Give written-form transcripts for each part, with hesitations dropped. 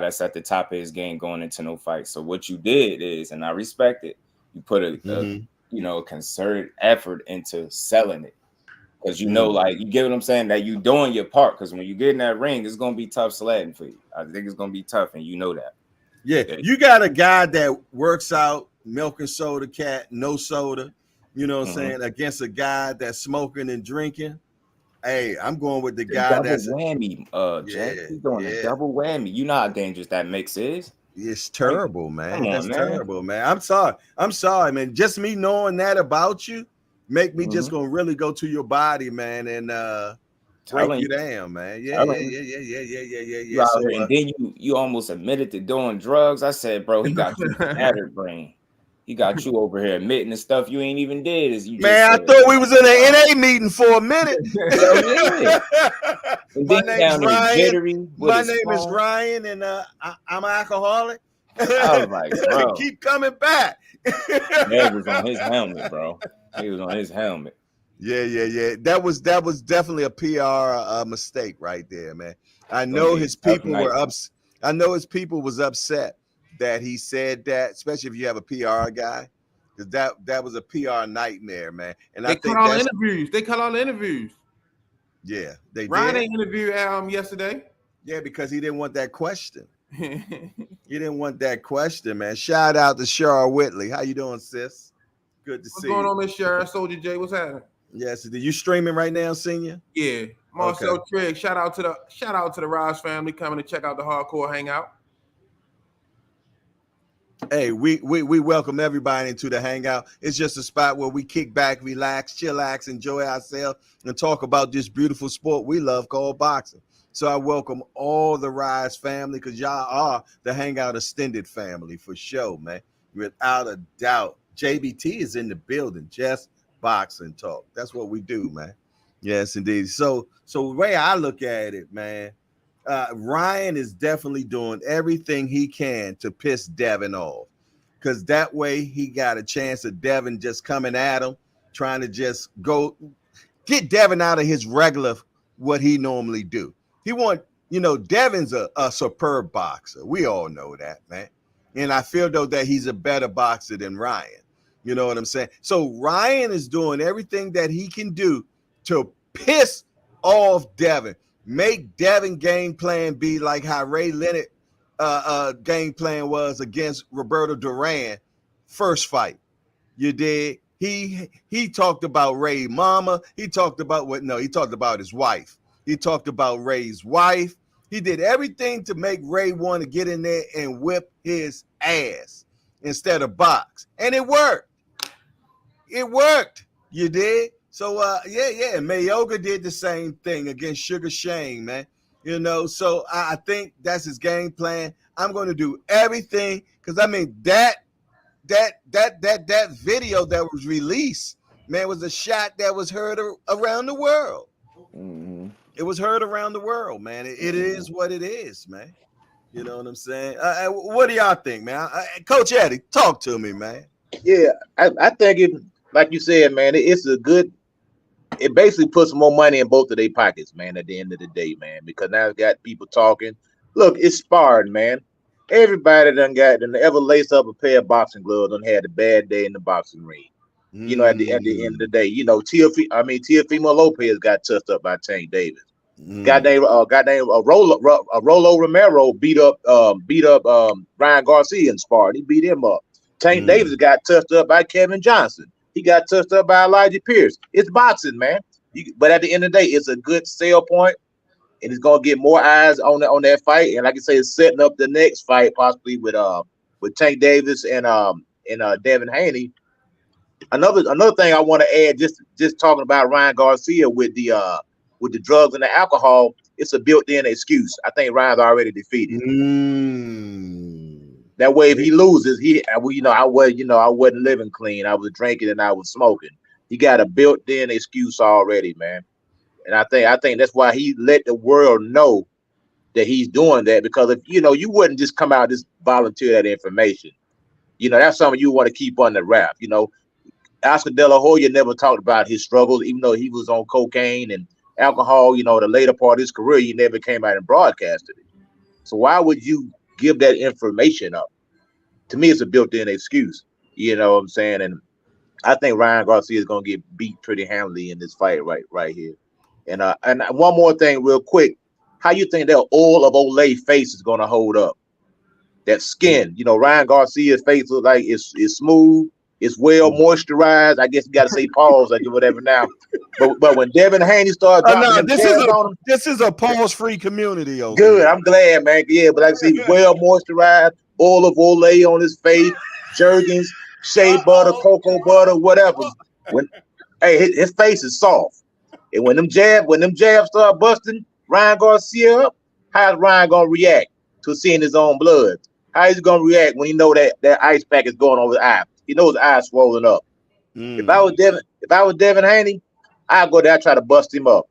that's at the top of his game going into no fight. So what you did is, and I respect it, you put a concerted effort into selling it. Because like you get what I'm saying, that you doing your part. Because when you get in that ring, it's gonna be tough sledding for you. I think it's gonna be tough, and you know that. Yeah, you got a guy that works out, milk and soda cat, no soda, you know what I'm saying, against a guy that's smoking and drinking. Hey, I'm going with the guy double that's whammy, Jay. He's doing a double whammy. You know how dangerous that mix is. It's terrible, man. Come on, That's man. terrible, man. I'm sorry, man. Just me knowing that about you make me just gonna really go to your body, man, and break you down, man. Yeah. So, and then you almost admitted to doing drugs. I said, bro, he got you scattered brain. He got you over here admitting the stuff you ain't even did. As you man, I thought we was in an NA meeting for a minute. My name is Ryan, and I'm an alcoholic. I was like, bro, keep coming back. Dad was on his helmet, bro. He was on his helmet. Yeah. That was definitely a PR mistake right there, man. I know his people were upset. I know his people was upset that he said that, especially if you have a PR guy, because that was a PR nightmare, man. And they cut all the interviews. They cut all the interviews. Yeah, Ryan ain't interviewed yesterday. Yeah, because he didn't want that question. He didn't want that question, man. Shout out to Shara Whitley. How you doing, sis? Good to see you. What's going on, Miss Shara? Soldier J, what's happening? Yes, you streaming right now, Senior? Yeah. Marcel Trigg, shout out to the Rize family coming to check out the Hardcore Hangout. Hey, we welcome everybody into the Hangout. It's just a spot where we kick back, relax, chillax, enjoy ourselves, and talk about this beautiful sport we love called boxing. So I welcome all the Rize family, because y'all are the Hangout extended family for sure, man. Without a doubt. JBT is in the building, just boxing talk. That's what we do, man. Yes, indeed. So the way I look at it, man, Ryan is definitely doing everything he can to piss Devin off, because that way he got a chance of Devin just coming at him, trying to just go get Devin out of his regular what he normally do. He Devin's a superb boxer. We all know that, man. And I feel though that he's a better boxer than Ryan. You know what I'm saying? So Ryan is doing everything that he can do to piss off Devin. Make Devin game plan be like how Ray Leonard game plan was against Roberto Duran first fight. You did. He talked about Ray's mama. He talked about he talked about his wife. He talked about Ray's wife. He did everything to make Ray want to get in there and whip his ass instead of box. And it worked. It worked. You did. So, yeah. Mayoga did the same thing against Sugar Shane, man. So I think that's his game plan. I'm going to do everything, because, I mean, that video that was released, man, was a shot that was heard around the world. Mm-hmm. It was heard around the world, man. It is what it is, man. You know what I'm saying? What do y'all think, man? Coach Eddie, talk to me, man. Yeah, I think it, like you said, man, it's a good. It basically puts more money in both of their pockets, man, at the end of the day, man, because now it's got people talking. Look, it's sparring, man. Everybody done ever laced up a pair of boxing gloves done had a bad day in the boxing ring. At the end of the day, Teofimo Lopez got touched up by Tank Davis. Goddamn Rolo Romero beat up Ryan Garcia in sparring. He beat him up. Tank Davis got touched up by Kevin Johnson. He got touched up by Elijah Pierce. It's boxing, man. But at the end of the day, it's a good sale point, and it's gonna get more eyes on that fight. And like I say, it's setting up the next fight possibly with Tank Davis and Devin Haney. Another thing I want to add, just talking about Ryan Garcia with the drugs and the alcohol, it's a built-in excuse. I think Ryan's already defeated. That way, if he loses, I wasn't living clean. I was drinking and I was smoking. He got a built-in excuse already, man. And I think that's why he let the world know that he's doing that, because if you wouldn't just come out and just volunteer that information. That's something you want to keep on the wrap. Oscar De La Hoya never talked about his struggles, even though he was on cocaine and alcohol. The later part of his career, he never came out and broadcasted it. So why would you give that information up. To me, it's a built-in excuse. You know what I'm saying? And I think Ryan Garcia is gonna get beat pretty handily in this fight right here. And one more thing, real quick, how you think that oil of Olay face is gonna hold up? That skin, Ryan Garcia's face looks like it's smooth, it's well moisturized. I guess you got to say pause, like whatever now. But when Devin Haney started dropping them jabs on him, this is a pause-free community. Good, here. I'm glad, man. Yeah, but like I say, well moisturized, oil of Olay on his face, Jergens, shea butter, cocoa butter, whatever. His face is soft, and when them jabs start busting Ryan Garcia up, how's Ryan gonna react to seeing his own blood? How is he gonna react when he know that ice pack is going over the eye? He knows the eye swollen up. If I was Devin Haney, I'd go there, try to bust him up.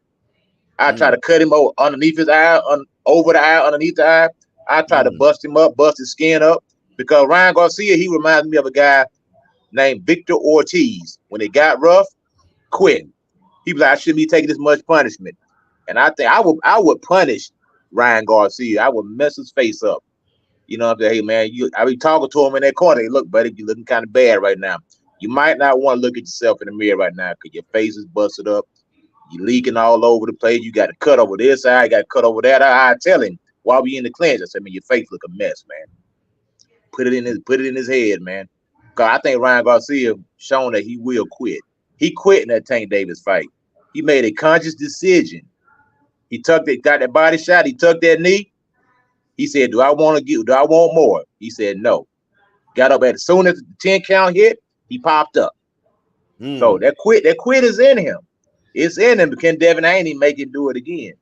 I'd try to cut him over underneath his eye, over the eye, underneath the eye. I'd try to bust him up, bust his skin up. Because Ryan Garcia, he reminds me of a guy named Victor Ortiz. When it got rough, quit. He was like, I shouldn't be taking this much punishment. And I think I would punish Ryan Garcia. I would mess his face up. You know what I'm saying? Hey, man, I be talking to him in that corner. Hey, look, buddy, you're looking kind of bad right now. You might not want to look at yourself in the mirror right now because your face is busted up. You're leaking all over the place. You got to cut over this eye. You got to cut over that eye. I tell him while we in the cleanse, I said, man, your face look a mess, man. Put it in his head, man. Because I think Ryan Garcia shown that he will quit. He quit in that Tank Davis fight. He made a conscious decision. He got that body shot. He took that knee. He said, do I want more? He said, no. Got up as soon as the 10 count hit, he popped up. So that quit is in him. It's in him. But can Devin Haney make him do it again?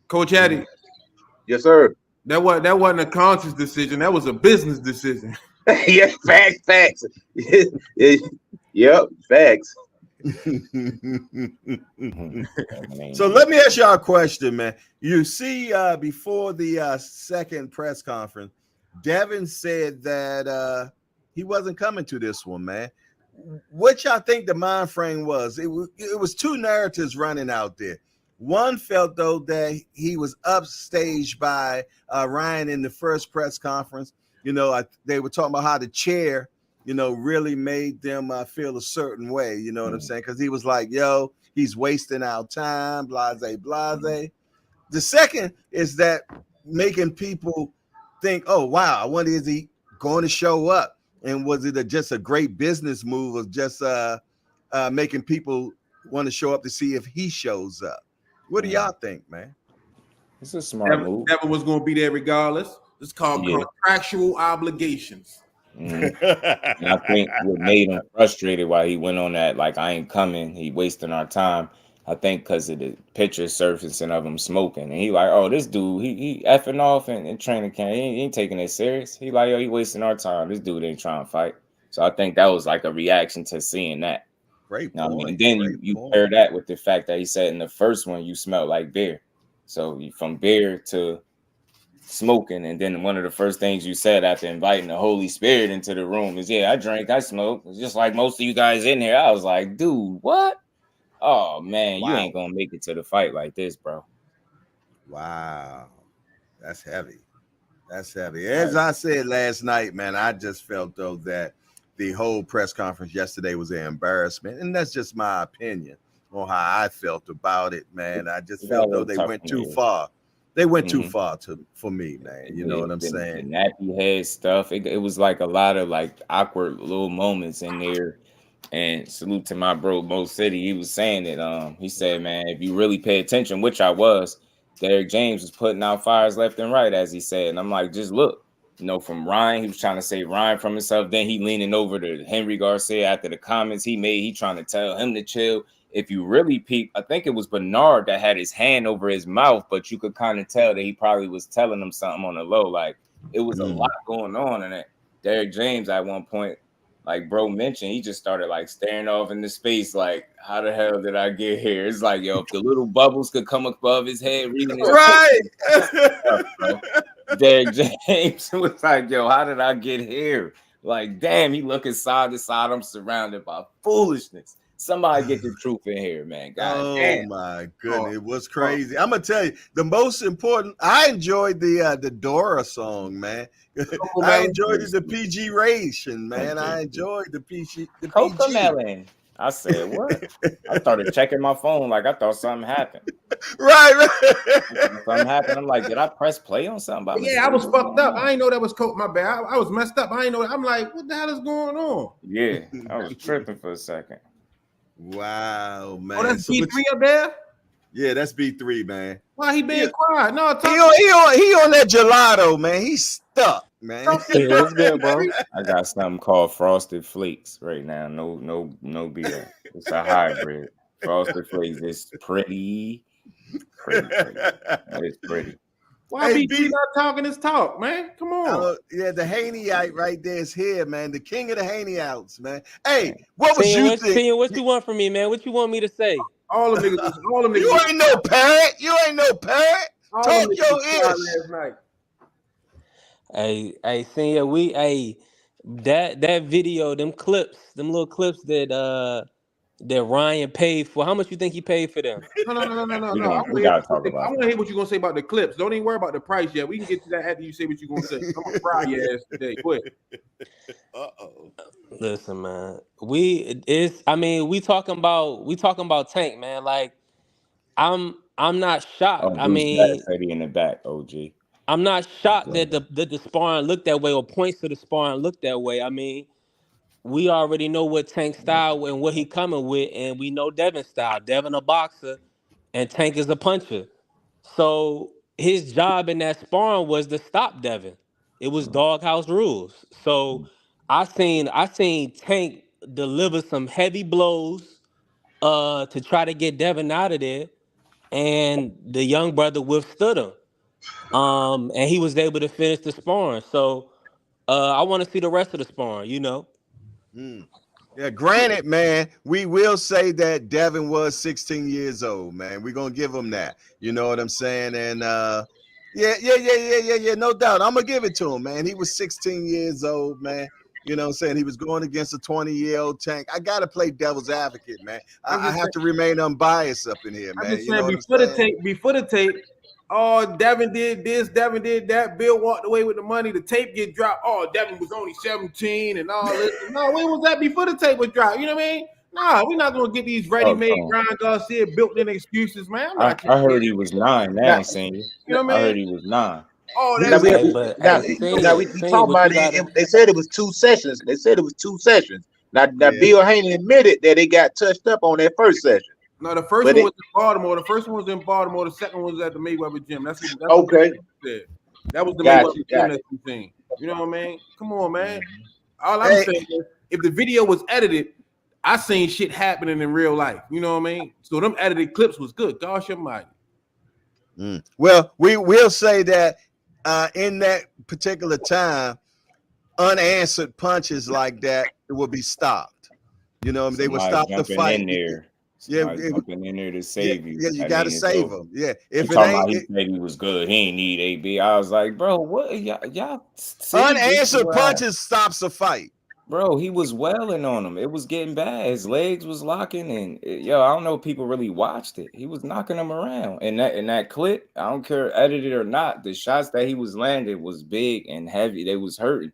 Coach Addy. Yes, sir. That wasn't a conscious decision. That was a business decision. Yeah, facts. Yep, facts. So let me ask y'all a question, man. You see, before the second press conference, Devin said that he wasn't coming to this one, man. What y'all think the mind frame was? It was two narratives running out there. One felt, though, that he was upstaged by Ryan in the first press conference. They were talking about how the chair, really made them feel a certain way. You know what I'm saying? Because he was like, yo, he's wasting our time, blase. The second is that making people think, oh, wow, I wonder, is he going to show up? And was it just a great business move of just making people want to show up to see if he shows up? What do y'all think, man? It's a smart move. Devin was going to be there regardless. It's called contractual obligations. And I think what made him frustrated while he went on that, like, I ain't coming, he wasting our time. I think because of the picture surfacing of him smoking. And he like, oh, this dude, he effing off in training camp. He ain't taking it serious. He like, yo, he wasting our time. This dude ain't trying to fight. So I think that was like a reaction to seeing that. Great point. I mean, and then you pair that with the fact that he said in the first one, you smelled like beer. So from beer to smoking. And then one of the first things you said after inviting the Holy Spirit into the room is, yeah, I drank, I smoked. It's just like most of you guys in here. I was like, dude, what? Oh, man, you ain't going to make it to the fight like this, bro. Wow. That's heavy. As I said last night, man, I just felt, though, that the whole press conference yesterday was an embarrassment. And that's just my opinion on how I felt about it, man. I just felt, though, they went too far. They went too far for me, man. You know what I'm saying? The nappy head stuff. It was like a lot of like awkward little moments in there. And salute to my bro, Mo City. He was saying that he said, man, if you really pay attention, which I was, Derrick James was putting out fires left and right, as he said. And I'm like, just look, from Ryan, he was trying to save Ryan from himself. Then he leaning over to Henry Garcia after the comments he made. He trying to tell him to chill. If you really peep, I think it was Bernard that had his hand over his mouth, but you could kind of tell that he probably was telling him something on the low. Like, it was a lot going on in it. Derrick James at one point, like bro mentioned, he just started like staring off into space, like, how the hell did I get here? It's like, yo, if the little bubbles could come above his head, reading his Derrick James was like, yo, how did I get here? Like, damn, he looking side to side. I'm surrounded by foolishness. Somebody get the truth in here, man. God damn. My goodness, it was crazy. I'm gonna tell you the most important. I enjoyed the Dora song, man. I enjoyed the PG ration, man. I enjoyed the PG. Cocomelon. I said, what? I started checking my phone like I thought something happened. Right. Something happened. I'm like, did I press play on something? Yeah, I was fucked up. I didn't know that was my bad. I was messed up. I didn't know that. I'm like, what the hell is going on? Yeah, I was tripping for a second. Wow, man. Oh, that's B3 up there? Yeah, that's B3, man. Why he being quiet? No, he on that gelato, man. He's stuck, man. Hey, what's good, bro? I got something called Frosted Flakes right now. No beer. It's a hybrid. Frosted Flakes. It's pretty. It's pretty. Why B3 not talking his talk, man? Come on. Yeah, the Haneyite right there is here, man. The king of the Haneyouts, man. Hey, what was you thinking? What you want from me, man? What you want me to say? All them niggas. You ain't no parrot. You ain't no parrot. Talk your ears. Hey, senior, that video, them little clips that Ryan paid for. How much you think he paid for them? No. We gotta talk about. I want to hear what you're gonna say about the clips. Don't even worry about the price yet. We can get to that after you say what you're gonna say. I'm gonna fry your ass today. Quick. Listen, man. We talking about Tank, man. Like, I'm not shocked. I mean, in the back, OG. I'm not shocked that the sparring looked that way or points to the sparring looked that way. I mean, we already know what Tank's style and what he coming with, and we know Devin's style. Devin a boxer, and Tank is a puncher. So his job in that sparring was to stop Devin. It was doghouse rules. So I seen Tank deliver some heavy blows to try to get Devin out of there, and the young brother withstood him. And he was able to finish the sparring. So I want to see the rest of the sparring, you know. Yeah, granted, man, we will say that Devin was 16 years old, man. We're gonna give him that. You know what I'm saying? And yeah, no doubt. I'm gonna give it to him, man. He was 16 years old, man. You know what I'm saying? He was going against a 20-year-old Tank. I gotta play devil's advocate, man. I have to remain unbiased up in here, man. I'm just saying, before the tape, oh, Devin did this, Devin did that. Bill walked away with the money. The tape get dropped. Oh, Devin was only 17 and all this. No, when was that before the tape was dropped? You know what I mean? Nah, we're not gonna get these ready-made Ryan Garcia built-in excuses, man. I heard he was 9. Now, senior. You know what I mean? I heard he was 9. Oh, we talking about it. They said it was 2 sessions. Now Bill Haney admitted that they got touched up on that first session. No, the first one was in Baltimore. The first one was in Baltimore. The second one was at the Mayweather gym. That's okay. That was the Mayweather gym that you seen. You know what I mean? Come on, man. All I'm saying is, if the video was edited, I seen shit happening in real life. You know what I mean? So them edited clips was good. Gosh almighty. Well, we will say that in that particular time, unanswered punches like that will be stopped. You know, they will stop the fight. In there. Jumping in there to save you. Yeah, you got to save him. Yeah, if it ain't, he said he was good. He ain't need AB. I was like, bro, what y'all unanswered punches stops a fight. Bro, he was welling on him. It was getting bad. His legs was locking, and I don't know if people really watched it. He was knocking him around. And that clip, I don't care edited or not, the shots that he was landing was big and heavy. They was hurting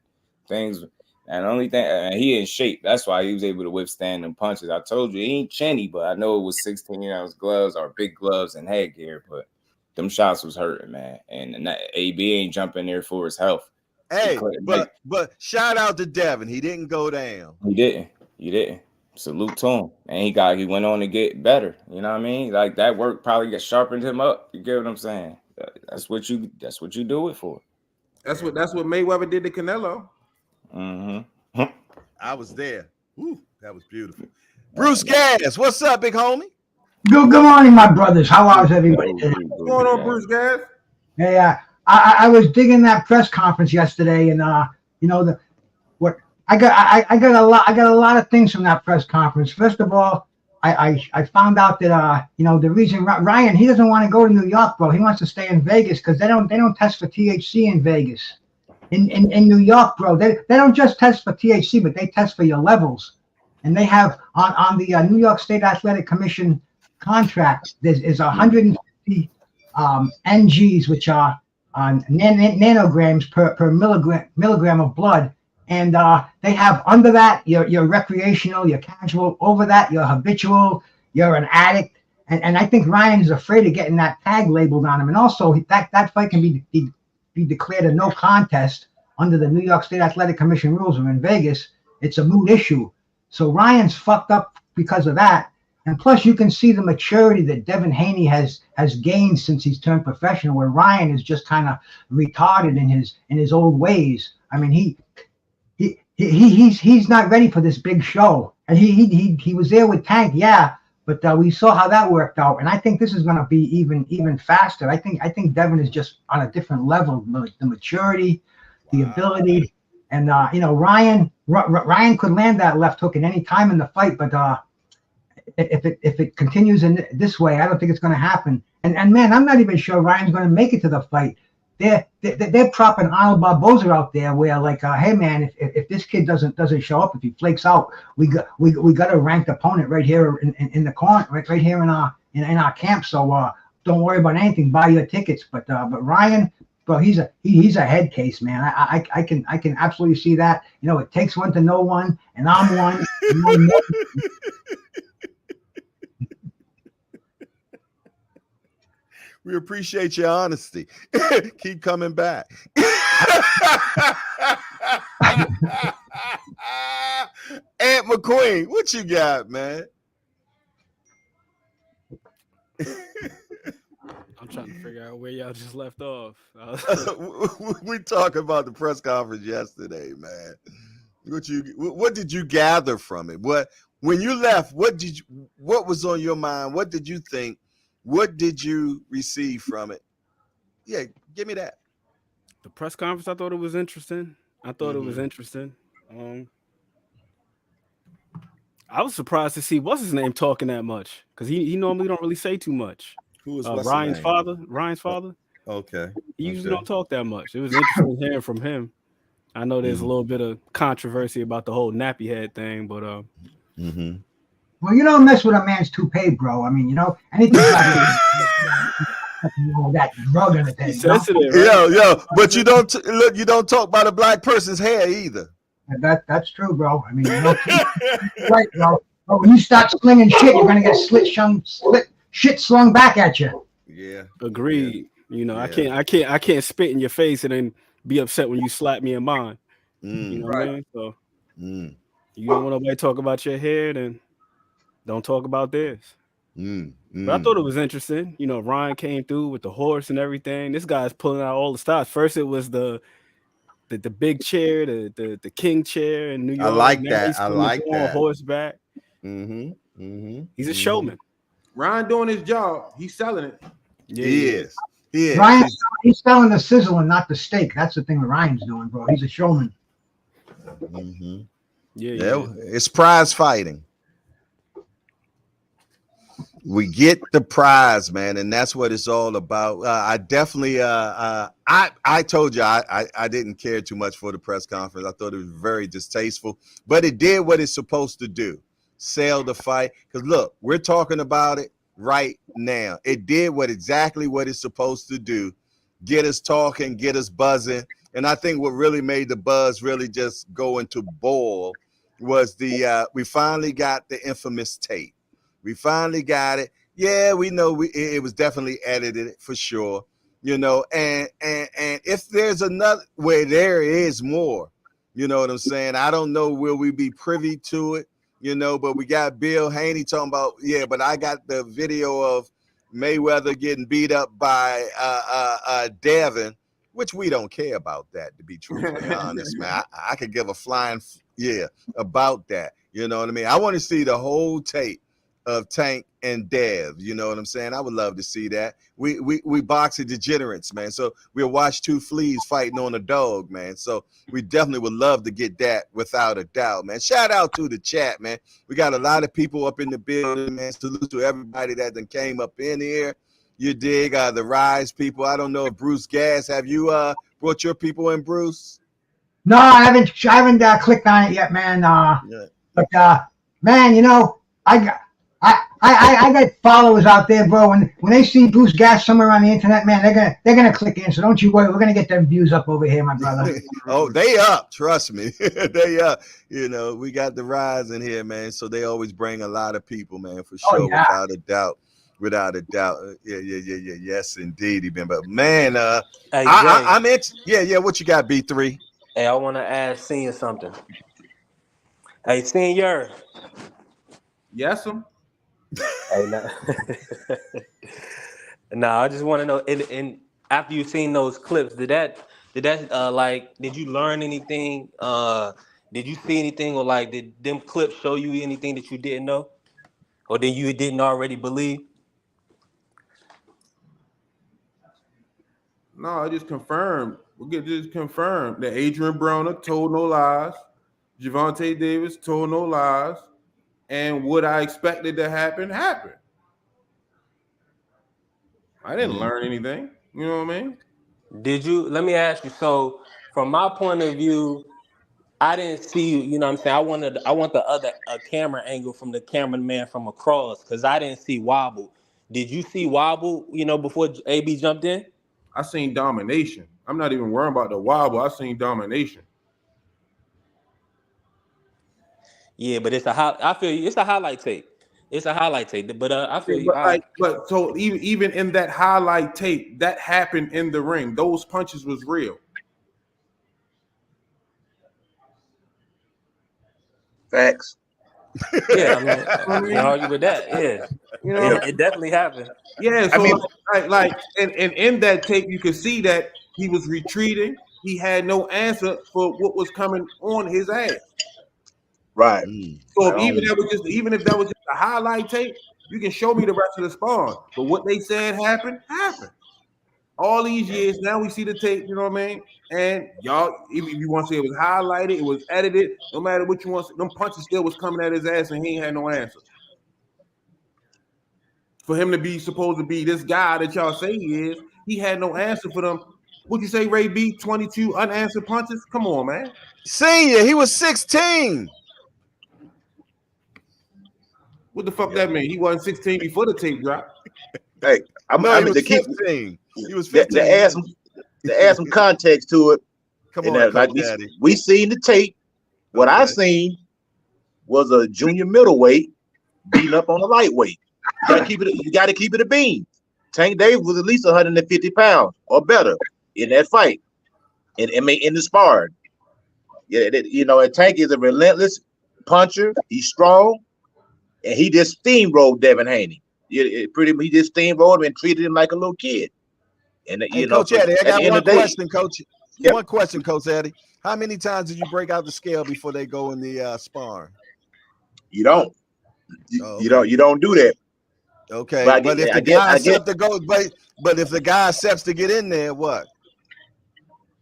things. And the only thing, he in shape. That's why he was able to withstand them punches. I told you, he ain't chinny, but I know it was 16-ounce gloves or big gloves and headgear. But them shots was hurting, man. And AB ain't jumping there for his health. Hey, but shout out to Devin. He didn't go down. He didn't. Salute to him. And he went on to get better. You know what I mean? Like that work probably sharpened him up. You get what I'm saying? That's what you do it for. That's what Mayweather did to Canelo. Mm-hmm. I was there. Woo, that was beautiful. Bruce Gas, what's up, big homie? Good morning, my brothers. How is everybody? What's going on, Bruce Gas? Hey, I was digging that press conference yesterday, and I got a lot of things from that press conference. First of all, I found out that the reason Ryan, he doesn't want to go to New York, bro. He wants to stay in Vegas because they don't test for THC in Vegas. In New York, bro, they don't just test for THC, but they test for your levels. and they have on the New York State Athletic Commission contract, there's 150 NGs, which are nanograms per milligram of blood. And they have under that your recreational, your casual, over that you're habitual, you're an addict. And I think Ryan is afraid of getting that tag labeled on him. And also that fight can be declared a no contest under the New York State Athletic Commission rules. Or in Vegas, it's a moot issue. So Ryan's fucked up because of that. And plus, you can see the maturity that Devin Haney has gained since he's turned professional, where Ryan is just kind of retarded in his old ways. I mean, he's not ready for this big show. And he was there with Tank, yeah, but we saw how that worked out. And I think this is going to be even faster. I think Devin is just on a different level. The maturity, the ability, and Ryan could land that left hook at any time in the fight, but if it continues in this way, I don't think it's going to happen. And man, I'm not even sure Ryan's going to make it to the fight. They're propping Arnold Barboza out there, where like, hey man, if this kid doesn't show up, if he flakes out, we got a ranked opponent right here in the corner, right here in our camp. So don't worry about anything. Buy your tickets. But Ryan, bro, he's a head case, man. I can absolutely see that. It takes one to know one, and I'm one. We appreciate your honesty. Keep coming back. Aunt McQueen, what you got, man? I'm trying to figure out where y'all just left off. We talked about the press conference yesterday, man. What did you gather from it? When you left, what was on your mind? What did you think? What did you receive from it? Yeah, give me that. The press conference, I thought it was interesting. It was interesting. I was surprised to see what's his name talking that much, because he normally don't really say too much. Who was Ryan's father? Ryan's father. Okay. He usually don't talk that much. It was interesting hearing from him. I know there's a little bit of controversy about the whole nappy head thing, but well, you don't mess with a man's toupee, bro. I mean, anything that drug in the thing. Sensitive, right? Yo, but you don't you don't talk about a black person's hair either. That's true, bro. I mean, right, bro. But when you start slinging shit, you're gonna get shit slung back at you. Yeah. Agreed. Yeah. I can't spit in your face and then be upset when you slap me in mine. You know what I mean? So you don't want nobody to talk about your hair, then don't talk about theirs. But I thought it was interesting. Ryan came through with the horse and everything. This guy's pulling out all the stops. First, it was the big chair, the king chair in New York. I like that. I like that. Horseback. He's a showman. Ryan doing his job. He's selling it. Yeah, he is. Ryan, he's selling the sizzle and not the steak. That's the thing that Ryan's doing, bro. He's a showman. Yeah. It's prize fighting. We get the prize, man, and that's what it's all about. I definitely, I told you I didn't care too much for the press conference. I thought it was very distasteful, but it did what it's supposed to do: sell the fight. Because look, we're talking about it right now. It did exactly what it's supposed to do: get us talking, get us buzzing. And I think what really made the buzz really just go into boil was we finally got the infamous tape. We finally got it. Yeah, we know it was definitely edited for sure, and if there's another where there is more, you know what I'm saying? I don't know, will we be privy to it, but we got Bill Haney talking about, but I got the video of Mayweather getting beat up by Devin, which we don't care about that, to be truthfully honest, man. I could give a flying about that. You know what I mean? I want to see the whole tape of Tank and Dev, you know what I'm saying? I would love to see that. We boxing degenerates, man. So we'll watch two fleas fighting on a dog, man. So we definitely would love to get that without a doubt, man. Shout out to the chat, man. We got a lot of people up in the building, man. Salute to everybody that then came up in here. You dig? The Rize people. I don't know if Bruce Gas, have you brought your people in, Bruce? No, I haven't clicked on it yet, man. But Man, I got followers out there, bro. When they see Bruce Gas somewhere on the internet, man, they're gonna click in. So don't you worry, we're gonna get them views up over here, my brother. Oh, they up. Trust me, they up. We got the Rize in here, man. So they always bring a lot of people, man, for sure, without a doubt. Without a doubt. Yeah. Yes, indeed, even. But man, Hey, I'm it. Yeah. What you got, B3? Hey, I want to ask Senior something. Hey, Senior. Yes, sir. Hey, nah, I just want to know. And after you seen those clips, did you learn anything? Did you see anything, or like did them clips show you anything that you didn't know, or that you didn't already believe? No, I just confirmed. Just confirmed that Adrian Broner told no lies. Javonte Davis told no lies. And what I expected to happen, happened. I didn't learn anything. You know what I mean? Did you? Let me ask you. So, from my point of view, I didn't see. You know what I'm saying? I want the other camera angle from the cameraman from across, because I didn't see wobble. Did you see wobble? Before AB jumped in. I seen domination. I'm not even worrying about the wobble. I seen domination. Yeah, but I feel you. It's a highlight tape. It's a highlight tape. But I feel you. But so even in that highlight tape, that happened in the ring. Those punches was real. Facts. Yeah, I mean, can't argue with that. Yeah, it definitely happened. Yeah, so and in that tape, you could see that he was retreating. He had no answer for what was coming on his ass. Right. So even if that was just a highlight tape, you can show me the rest of the spawn. But what they said happened. All these years, now we see the tape. You know what I mean? And y'all, if you want to say it was highlighted, it was edited. No matter what you want, them punches still was coming at his ass, and he ain't had no answer. For him to be supposed to be this guy that y'all say he is, he had no answer for them. What'd you say, Ray B? 22 unanswered punches? Come on, man. Senior, he was 16. What the fuck that mean? He wasn't 16 before the tape dropped. Hey, he was 15. He was 15. To add some context to it. Come on, like we seen the tape. What I seen was a junior middleweight beating up on a lightweight. You gotta keep it a beam. Tank Davis was at least 150 pounds or better in that fight. In the sparring. Yeah, and Tank is a relentless puncher. He's strong, and he just steamrolled Devin Haney. He just steamrolled him and treated him like a little kid. And Coach Eddie, I got one question, Coach. Yep. One question, Coach Eddie. How many times did you break out the scale before they go in the sparring? You don't. You don't do that. Okay, but if the guy accepts to go, but if the guy accepts to get in there, what?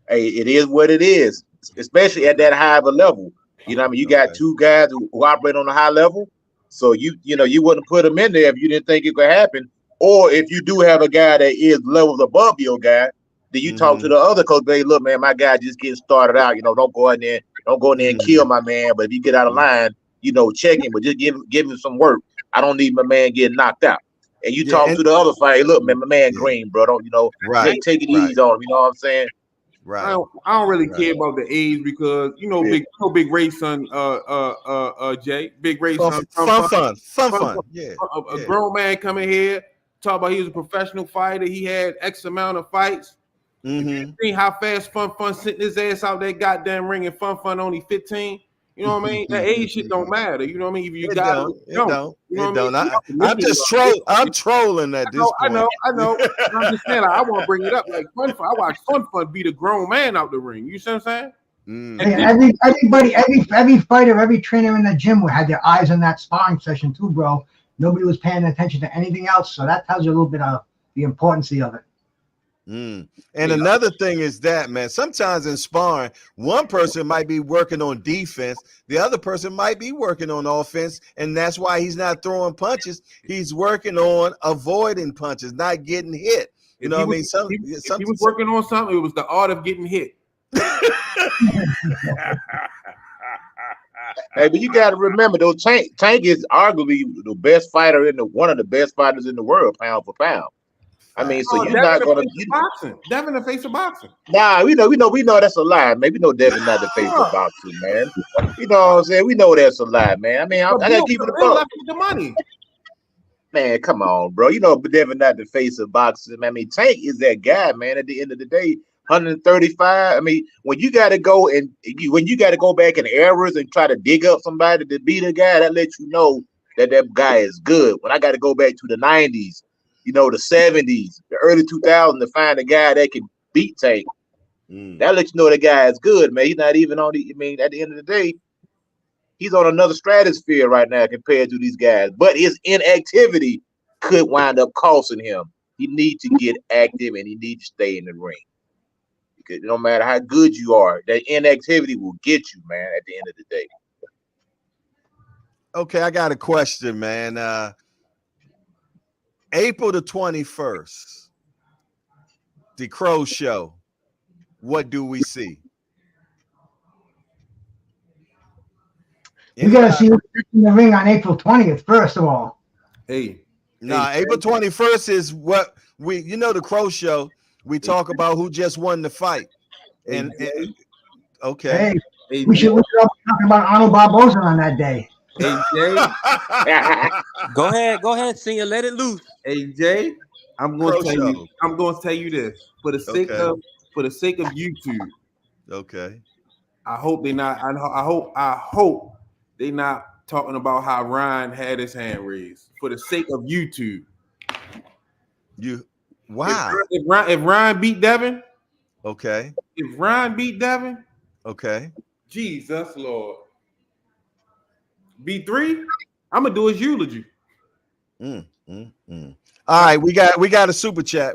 Hey, it is what it is, especially at that high of a level. You know what I mean? You got two guys who operate on a high level, so you wouldn't put them in there if you didn't think it could happen. Or if you do have a guy that is levels above your guy, then you talk to the other coach. Hey, look, man, my guy just getting started out. Don't go in there and kill my man. But if you get out of line, check him, but just give him some work. I don't need my man getting knocked out. And you talk to the other fight. Hey, look, man, my man Green, bro. Take it easy on him. You know what I'm saying? Right. I don't really care about the age because Big Ray's son, Jay, Big Ray's son, fun. Yeah. A grown man coming here talk about he was a professional fighter. He had X amount of fights. See how fast Fun sent his ass out that goddamn ring, and Fun only 15. You know what I mean? That age shit don't matter. You know what I mean? If you got it don't. I'm just trolling. I'm trolling at this point. I know. I'm just saying, I want to bring it up. Like Fun. I watch Fun beat a grown man out the ring. You see what I'm saying? Every fighter, every trainer in the gym had their eyes on that sparring session too, bro. Nobody was paying attention to anything else. So that tells you a little bit of the importance of it. And another thing is that, man, sometimes in sparring, one person might be working on defense, the other person might be working on offense, and that's why he's not throwing punches. He's working on avoiding punches, not getting hit. You know what I mean? If he was working on something, it was the art of getting hit. Hey, but you got to remember, though, Tank is arguably the best fighter one of the best fighters in the world, pound for pound. I mean, so you're not gonna boxing. Devin the face of boxing. Nah, we know that's a lie, man. We know Devin not the face of boxing, man. You know what I'm saying? We know that's a lie, man. I mean, I gotta keep it a buck. The money. Man, come on, bro. You know Devin not the face of boxing. I mean, Tank is that guy, man. At the end of the day, 135. I mean, when you got to go back in errors and try to dig up somebody to beat a guy, that lets you know that guy is good. When I got to go back to the 90s, the 70s, the early 2000s to find a guy that can beat Tank, that lets you know the guy is good, man. He's not even on the. I mean, at the end of the day, he's on another stratosphere right now compared to these guys. But his inactivity could wind up costing him. He needs to get active and he needs to stay in the ring. Because no matter how good you are, that inactivity will get you, man, at the end of the day. Okay, I got a question, man. April the 21st, the Crow Show. What do we see? You gotta see who's in the ring on April 20th, first of all. April 21st is what the Crow Show. We talk about who just won the fight. And okay. We should talk about Arnold Barboza on that day. Hey Jay. Go ahead, senior. Let it loose. Hey Jay, I'm gonna tell you this. For the sake of YouTube. Okay. I hope they not talking about how Ryan had his hand raised. For the sake of YouTube. Why? If Ryan beat Devin, okay. If Ryan beat Devin, okay. Jesus Lord. B3, I'm gonna do his eulogy. All right, we got a super chat.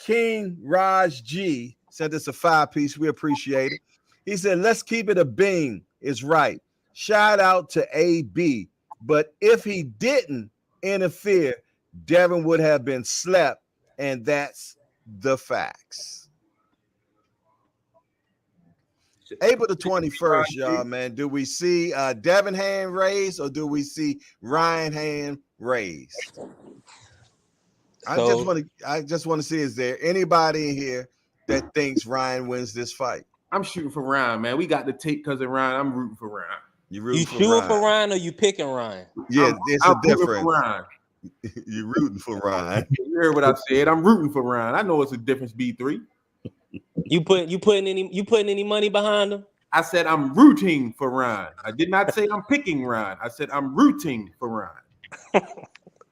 King Raj G sent us a 5-piece. We appreciate it. He said, "Let's keep it a bean." Is right. Shout out to AB. But if he didn't interfere, Devin would have been slept, and that's the facts. April the 21st, y'all, man. Do we see Devin hand raised or do we see Ryan hand raised? I just want to see, is there anybody in here that thinks Ryan wins this fight? I'm shooting for Ryan, man. We got the tape because of Ryan. I'm rooting for Ryan. You shooting for Ryan or you picking Ryan? Yeah, there's a difference. Ryan. You're rooting for Ryan. You heard what I said. I'm rooting for Ryan. I know it's a difference, B3. You putting any money behind him? I said I'm rooting for Ryan. I did not say I'm picking Ryan. I said I'm rooting for Ryan.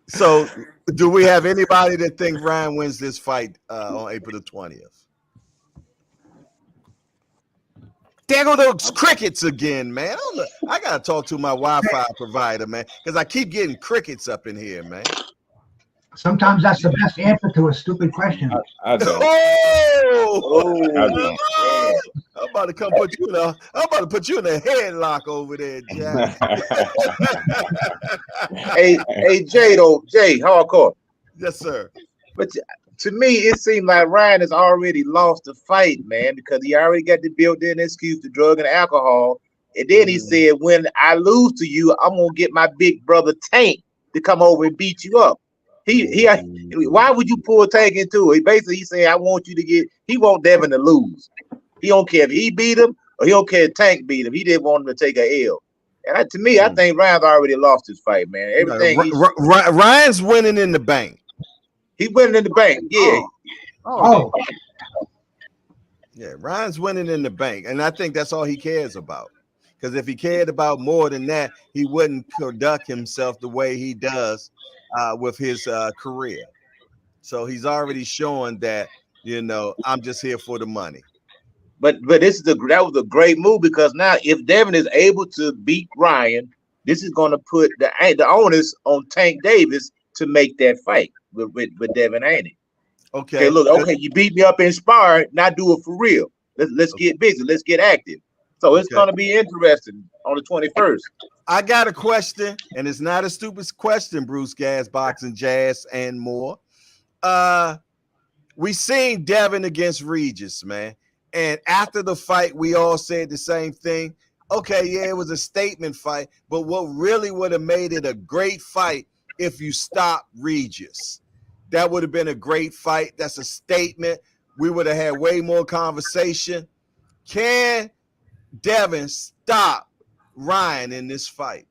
So, do we have anybody that think Ryan wins this fight on April the 20th? There go those crickets again, man. I gotta talk to my Wi-Fi provider, man, because I keep getting crickets up in here, man. Sometimes that's the best answer to a stupid question. I don't. I'm about to put you in a headlock over there, Jack. hey, Jay, hardcore. Yes, sir. But to me, it seemed like Ryan has already lost the fight, man, because he already got the built-in excuse to drug and alcohol. And then he said, when I lose to you, I'm going to get my big brother Tank to come over and beat you up. Why would you pull Tank into it? Basically, he's saying, I want you to he want Devin to lose. He don't care if he beat him or he don't care if Tank beat him. He didn't want him to take a L. And to me, I think Ryan's already lost his fight, man. Ryan's winning in the bank. He's winning in the bank, yeah. Oh. Yeah, Ryan's winning in the bank. And I think that's all he cares about. Because if he cared about more than that, he wouldn't conduct himself the way he does with his career. So he's already showing that, I'm just here for the money. But that was a great move, because now if Devin is able to beat Ryan, this is going to put the onus on Tank Davis to make that fight with Devin Haney. Okay, look, you beat me up in sparring, now do it for real. Let's get busy, let's get active. So it's going to be interesting on the 21st. I got a question, and it's not a stupid question, Bruce Gas, Boxing, Jazz, and more. We seen Devin against Rize, man. And after the fight, we all said the same thing. okay, yeah, it was a statement fight, but what really would have made it a great fight if you stopped Regis. That would have been a great fight. That's a statement. We would have had way more conversation. Can Devin stop Ryan in this fight?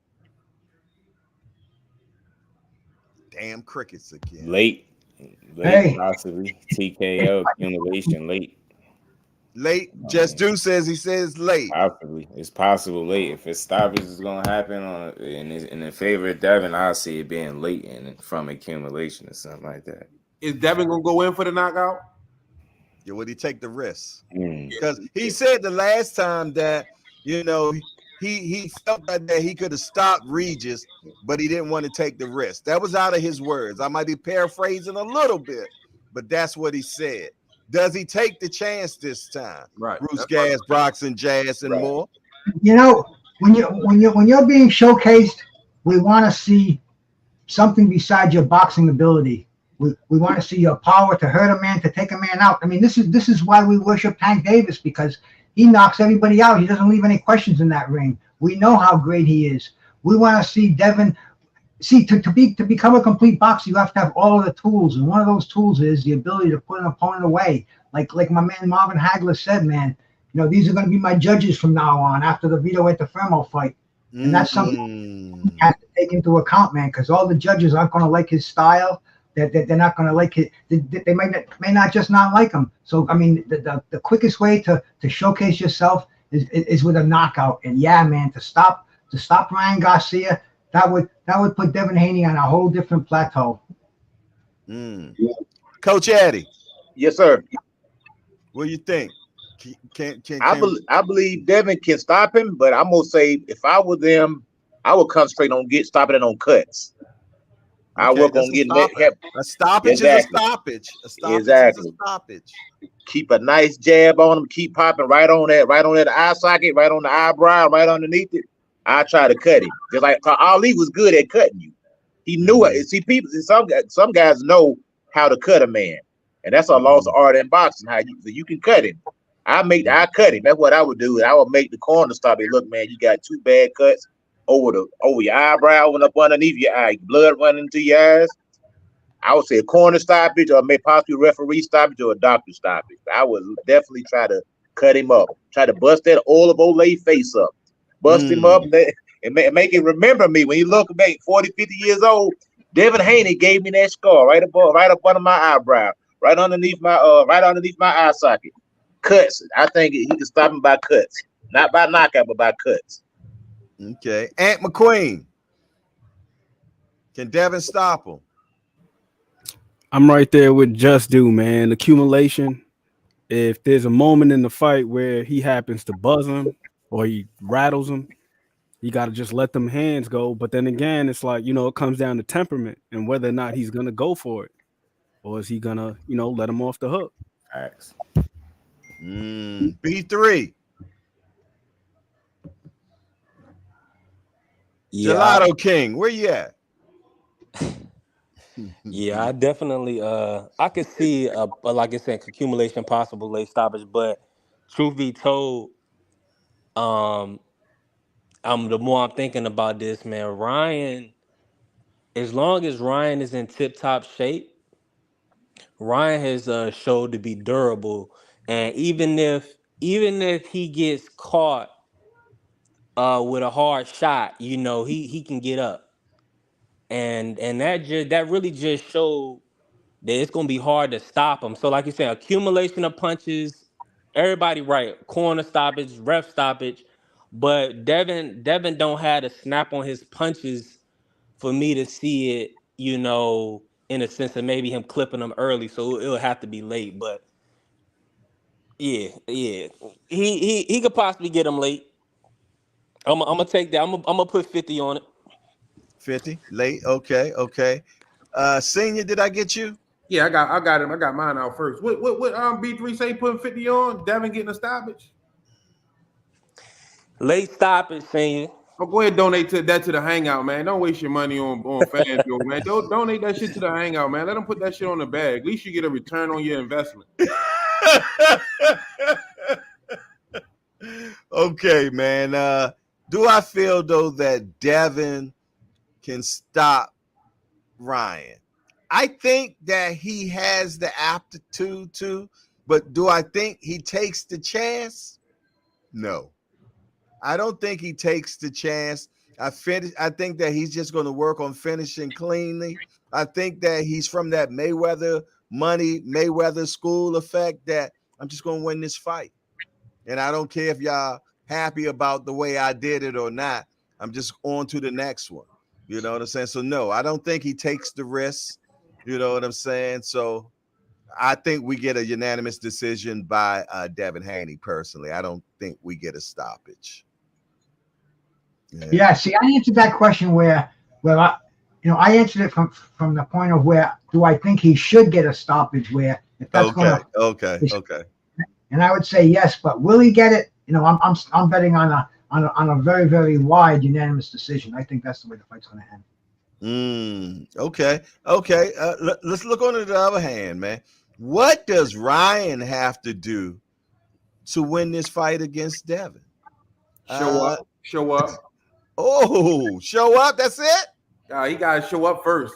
Damn crickets again. Late, possibly TKO accumulation late. Just Do says he says late. Possibly, it's possible late. If a stoppage is gonna happen in the favor of Devin, I see it being late and from accumulation or something like that. Is Devin gonna go in for the knockout? Yeah, would he take the risk? Because he said the last time that he felt that he could have stopped Regis, but he didn't want to take the risk. That was out of his words. I might be paraphrasing a little bit, but that's what he said. Does he take the chance this time? Right. Bruce Gas, Broxson, Jazz, and more. When you're being showcased, we want to see something besides your boxing ability. We want to see your power to hurt a man, to take a man out. I mean, this is why we worship Tank Davis, because he knocks everybody out. He doesn't leave any questions in that ring. We know how great he is. We want to see Devin. See, to become a complete boxer, you have to have all of the tools, and one of those tools is the ability to put an opponent away. Like my man Marvin Hagler said, man, these are going to be my judges from now on after the Vito Antuofermo fight, and that's something you have to take into account, man, because all the judges aren't going to like his style. They're not going to like it. They may not just not like him. So I mean, the quickest way to showcase yourself is with a knockout. And yeah, man, to stop Ryan Garcia. That would put Devin Haney on a whole different plateau. Coach Addy. Yes, sir. What do you think? I believe Devin can stop him, but I'm gonna say if I were them, I would concentrate on stopping it on cuts. I work on getting that help. A stoppage is a stoppage. A stoppage is a stoppage. Keep a nice jab on him. Keep popping right on that eye socket, right on the eyebrow, right underneath it. I try to cut him. Just like Ali was good at cutting you. He knew it. See, some guys know how to cut a man, and that's a lost art in boxing. You can cut him. I cut him. That's what I would do. I would make the corner stop. Hey, look, man, you got two bad cuts over your eyebrow and up underneath your eye, blood running into your eyes. I would say a corner stoppage, or maybe possibly a referee stoppage or a doctor stoppage. I would definitely try to cut him up. Try to bust that Ola Olay face up. Bust him up and make it remember me. When you look back 40, 50 years old, Devin Haney gave me that scar right up under my eyebrow, right underneath my eye socket. Cuts. I think he can stop him by cuts. Not by knockout, but by cuts. Okay. Ant McQueen. Can Devin stop him? I'm right there with Just Do, man. Accumulation. If there's a moment in the fight where he happens to buzz him or he rattles him, you got to just let them hands go. But then again, it's like, it comes down to temperament and whether or not he's going to go for it. Or is he going to, let him off the hook? Facts. B3. Yeah, Gelato King, where you at? Yeah, I definitely I could see like I said, accumulation possible late stoppage, but truth be told, the more I'm thinking about this, man, Ryan, as long as Ryan is in tip top shape, Ryan has showed to be durable. And even if he gets caught with a hard shot, he can get up. And that really just showed that it's gonna be hard to stop him. So, like you said, accumulation of punches, everybody right, corner stoppage, ref stoppage, but Devin don't have to snap on his punches for me to see it, in a sense of maybe him clipping them early. So it'll have to be late. But yeah, he could possibly get him late. I'm gonna take that. I'm gonna put 50 on it. 50 late. Okay. Senior, did I get you? Yeah, I got him. I got mine out first. What B3 say putting 50 on? Devin getting a stoppage? Late stoppage, Senior. Oh, go ahead, donate that to the Hangout, man. Don't waste your money on fans, man. Don't donate that shit to the Hangout, man. Let them put that shit on the bag. At least you get a return on your investment. Okay, man. Do I feel though that Devin can stop Ryan? I think that he has the aptitude to, but do I think he takes the chance? No. I don't think he takes the chance. I think that he's just going to work on finishing cleanly. I think that he's from that Mayweather school effect that I'm just going to win this fight. And I don't care if y'all happy about the way I did it or not. I'm just on to the next one. You know what I'm saying? So no, I don't think he takes the risk. You know what I'm saying? So I think we get a unanimous decision by Devin Haney personally. I don't think we get a stoppage. Yeah, see, I answered that question where I answered it from the point of where do I think he should get a stoppage, where if that's okay. And I would say yes, but will he get it? I'm betting on a very, very wide unanimous decision. I think that's the way the fight's going to end. Okay. Let's look on the other hand, man. What does Ryan have to do to win this fight against Devin? Show up. Oh, show up. That's it. He gotta show up first.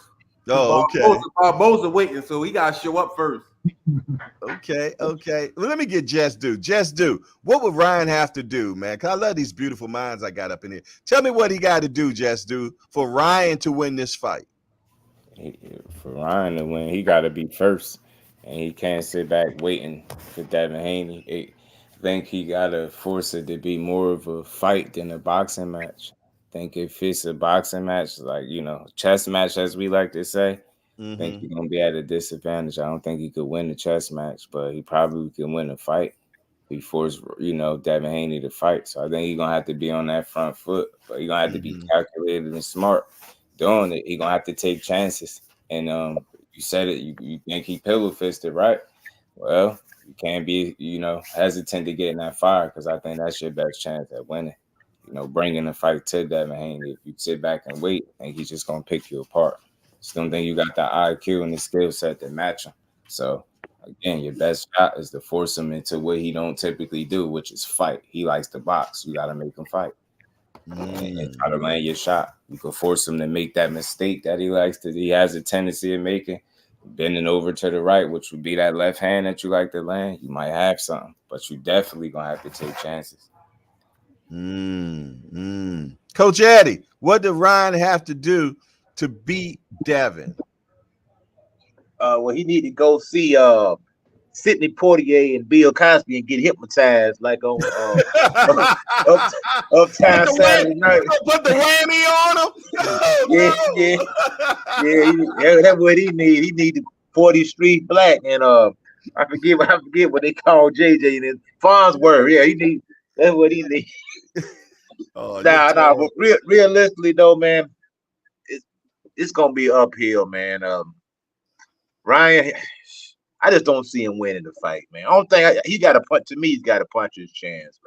Oh, okay. Barboza waiting, so he gotta show up first. Okay. Well, let me get Just Do. What would Ryan have to do, man? Cause I love these beautiful minds I got up in here. Tell me what he got to do, Just Do, for Ryan to win this fight. For Ryan to win, he got to be first, and he can't sit back waiting for Devin Haney. I think he got to force it to be more of a fight than a boxing match. I think if it's a boxing match, like, chess match, as we like to say, I think he's going to be at a disadvantage. I don't think he could win the chess match, but he probably can win a fight. He forced, Devin Haney to fight. So I think he's going to have to be on that front foot, but he's going to have to be calculated and smart doing it. He's going to have to take chances. And you said it, you think he pillow fisted, right? Well, you can't be, hesitant to get in that fire, because I think that's your best chance at winning. Bringing the fight to Devin Haney. If you sit back and wait, I think he's just going to pick you apart. Just don't think you got the IQ and the skill set to match him. So, again, your best shot is to force him into what he don't typically do, which is fight. He likes to box. You got to make him fight and try to land your shot. You can force him to make that mistake that he has a tendency of making, bending over to the right, which would be that left hand that you like to land. You might have something, but you definitely going to have to take chances. Coach Eddie, what did Ryan have to do to beat Devin? Well, he need to go see Sidney Poitier and Bill Cosby and get hypnotized like on Uptown Saturday night. Put the whammy on him. Yeah. That's what he need. He need the 40th Street Black, and I forget what they call JJ and Farnsworth. Yeah, he need. That's what he need. But realistically though, man, it's gonna be uphill, man. Ryan, I just don't see him winning the fight, man. I don't think he got to punch. To me, he's got to punch his chance,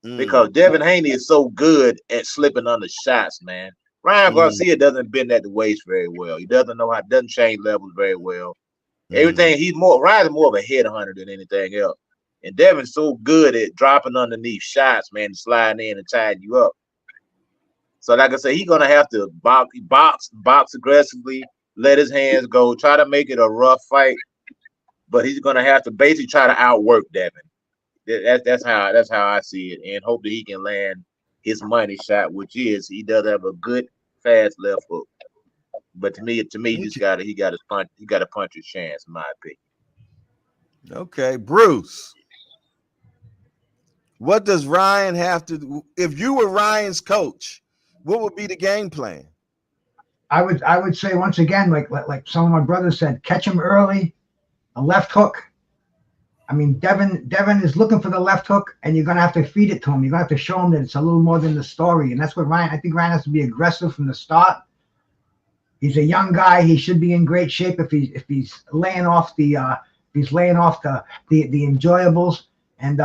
man. Because Devin Haney is so good at slipping under shots, man. Ryan Garcia doesn't bend at the waist very well. He doesn't change levels very well. Everything Ryan's more of a headhunter than anything else. And Devin's so good at dropping underneath shots, man, sliding in and tying you up. So, like I said, he's gonna have to box aggressively, let his hands go, try to make it a rough fight, but he's gonna have to basically try to outwork Devin. That's how I see it, and hope that he can land his money shot, which is he does have a good fast left hook. But to me, he got to punch his chance, in my opinion. Okay, Bruce. What does Ryan have to do? If you were Ryan's coach, what would be the game plan? I would say once again, like some of my brothers said, catch him early, a left hook. I mean, Devin is looking for the left hook, and you're gonna have to feed it to him. You're gonna have to show him that it's a little more than the story, and that's what I think Ryan has to be aggressive from the start. He's a young guy. He should be in great shape if he's laying off the enjoyables. And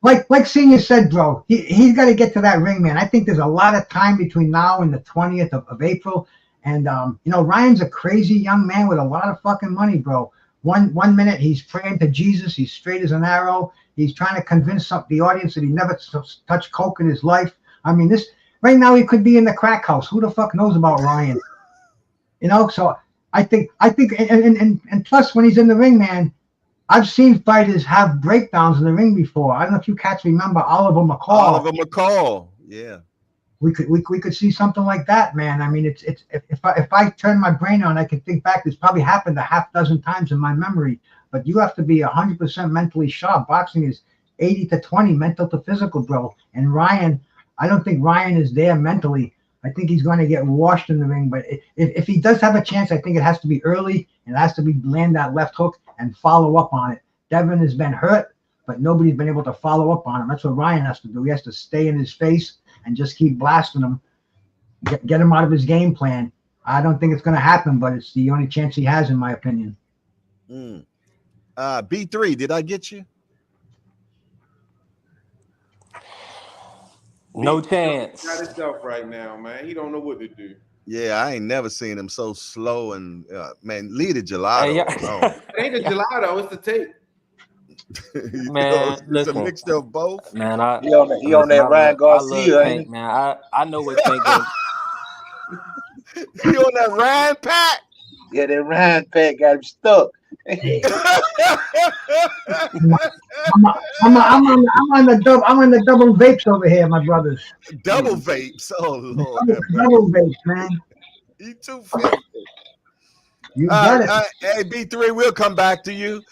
like Senior said, bro, he's got to get to that ring, man. I think there's a lot of time between now and the 20th of April. And Ryan's a crazy young man with a lot of fucking money, bro. One minute he's praying to Jesus, he's straight as an arrow. He's trying to convince the audience that he never touched coke in his life. I mean, this right now he could be in the crack house. Who the fuck knows about Ryan? You know, so I think, and plus when he's in the ring, man, I've seen fighters have breakdowns in the ring before. I don't know if you cats remember Oliver McCall. Oliver McCall, yeah. We could see something like that, man. I mean, it's if I turn my brain on, I can think back. It's probably happened a half dozen times in my memory. But you have to be 100% mentally sharp. Boxing is 80-20 mental to physical, bro. And Ryan, I don't think Ryan is there mentally. I think he's going to get washed in the ring. But if he does have a chance, I think it has to be early and it has to be land that left hook and follow up on it. Devin has been hurt, but nobody's been able to follow up on him. That's what Ryan has to do. He has to stay in his face and just keep blasting him, get him out of his game plan. I don't think it's going to happen, but it's the only chance he has, in my opinion. B3, did I get you? No chance. Got himself right now, man. He don't know what to do. Yeah, I ain't never seen him so slow and man, lead the gelato. Hey, It ain't the gelato, it's the tape. Man, it's listen, a mixture of both. Man, He on that Ryan Garcia, ain't Tank, man. I know what Tank is. He on that Ryan pack? Yeah, that Ryan pack got him stuck. I'm on the double vapes over here, my brothers. Double vapes. Oh Lord. Double vapes, man. You too filthy. You got it. Hey, B3, we'll come back to you.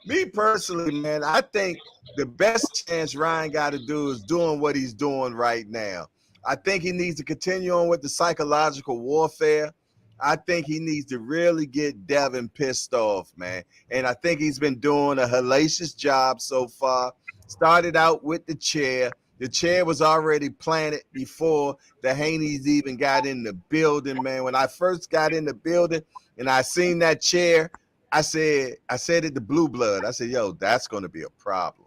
Me personally, man, I think the best chance Ryan got to do is doing what he's doing right now. I think he needs to continue on with the psychological warfare. I think he needs to really get Devin pissed off, man. And I think he's been doing a hellacious job so far. Started out with the chair. The chair was already planted before the Haneys even got in the building, man. When I first got in the building and I seen that chair, I said it to Blue Blood. I said, yo, that's going to be a problem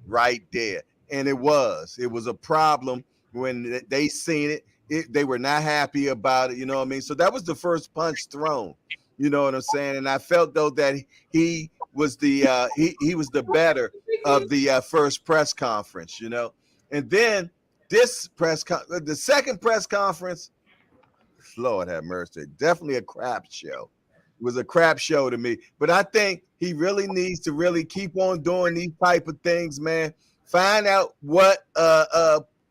right there. And it was a problem when they seen it. They were not happy about it. You know what I mean? So that was the first punch thrown. You know what I'm saying? And I felt though that he was the he was the better of the first press conference, you know. And then this the second press conference, Lord have mercy, definitely a crap show. It was a crap show to me. But I think he really needs to really keep on doing these type of things, man. Find out what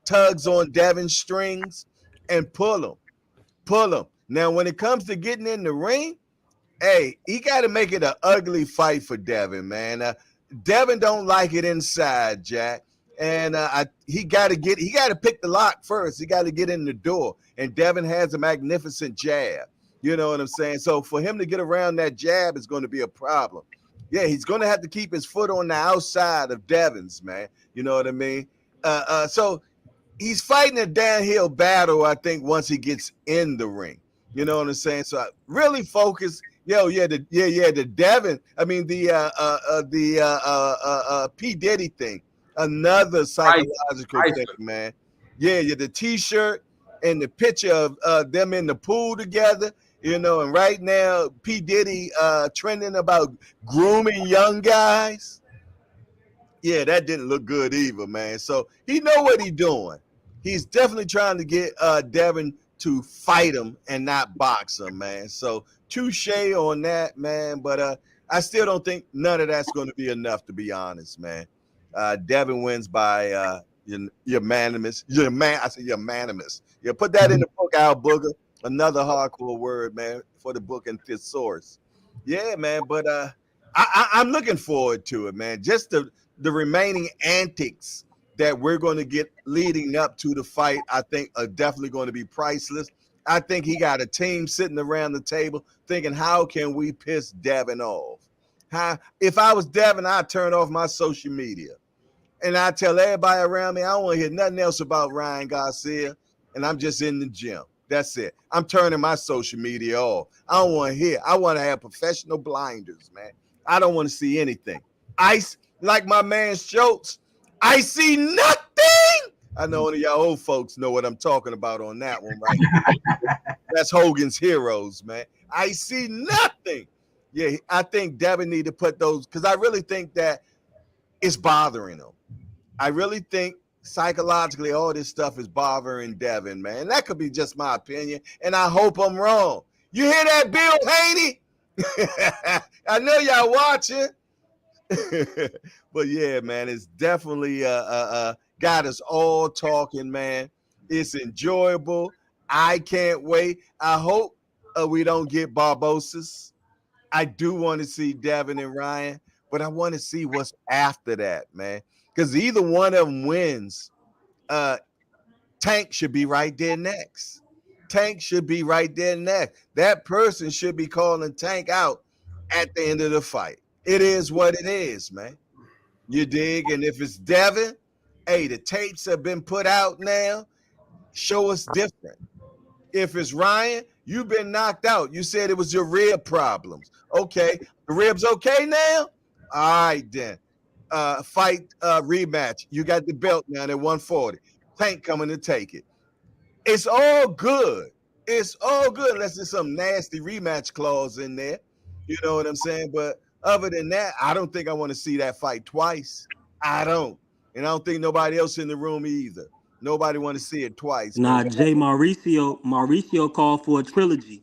tugs on Devin's strings and pull him. Now, when it comes to getting in the ring, hey, he got to make it an ugly fight for Devin, man. Devin don't like it inside, Jack. And he got to pick the lock first. He got to get in the door. And Devin has a magnificent jab. You know what I'm saying? So for him to get around that jab is going to be a problem. Yeah, he's going to have to keep his foot on the outside of Devin's, man. You know what I mean? So he's fighting a downhill battle, I think, once he gets in the ring. You know what I'm saying? So I really focus. The Devin. I mean the P. Diddy thing. Another psychological thing, man. Yeah, the T-shirt and the picture of them in the pool together. You know, and right now P. Diddy trending about grooming young guys. Yeah, that didn't look good either, man. So he know what he's doing. He's definitely trying to get Devin to fight him and not box him, man. So touche on that, man. But I still don't think none of that's going to be enough, to be honest, man. Devin wins by unanimous. I said unanimous. Yeah, put that in the book, Al Booger. Another hardcore word, man, for the book and thesaurus. Yeah, man. But I'm looking forward to it, man. Just the remaining antics that we're going to get leading up to the fight, I think are definitely going to be priceless. I think he got a team sitting around the table thinking, how can we piss Devin off? If I was Devin, I'd turn off my social media. And I tell everybody around me, I don't want to hear nothing else about Ryan Garcia, and I'm just in the gym. That's it. I'm turning my social media off. I don't want to hear. I want to have professional blinders, man. I don't want to see anything. Like my man Schultz, I see nothing. I know one of y'all old folks know what I'm talking about on that one, right? That's Hogan's Heroes, man. I see nothing. Yeah, I think Devin need to put those, because I really think that it's bothering him. I really think psychologically all this stuff is bothering Devin, man. That could be just my opinion, and I hope I'm wrong. You hear that, Bill Haney? I know y'all watching. But yeah, man, it's definitely got us all talking, man. It's enjoyable. I can't wait. I hope we don't get Barbosas. I do want to see Devin and Ryan, but I want to see what's after that, man. Because either one of them wins, Tank should be right there next. Tank should be right there next. That person should be calling Tank out at the end of the fight. It is what it is, man. You dig? And if it's Devin, hey, the tapes have been put out now. Show us different. If it's Ryan, you've been knocked out. You said it was your rib problems. Okay, the ribs okay now? All right, then. Fight rematch. You got the belt now at 140. Tank coming to take it. It's all good. It's all good unless there's some nasty rematch clause in there. You know what I'm saying? But other than that, I don't think I want to see that fight twice. I don't. And I don't think nobody else in the room either. Nobody want to see it twice. Nah, man. Jay Mauricio called for a trilogy.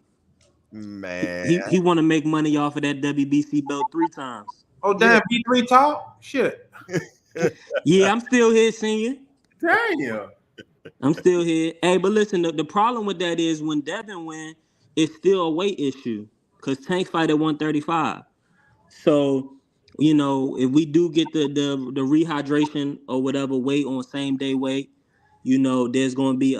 Man. He want to make money off of that WBC belt 3 times. Oh, damn, B3 talk? Shit. Yeah, I'm still here, senior. Damn. I'm still here. Hey, but listen, the problem with that is when Devin win, it's still a weight issue because Tank fight at 135. So, you know, if we do get the rehydration or whatever weight on same day weight, you know, there's going to be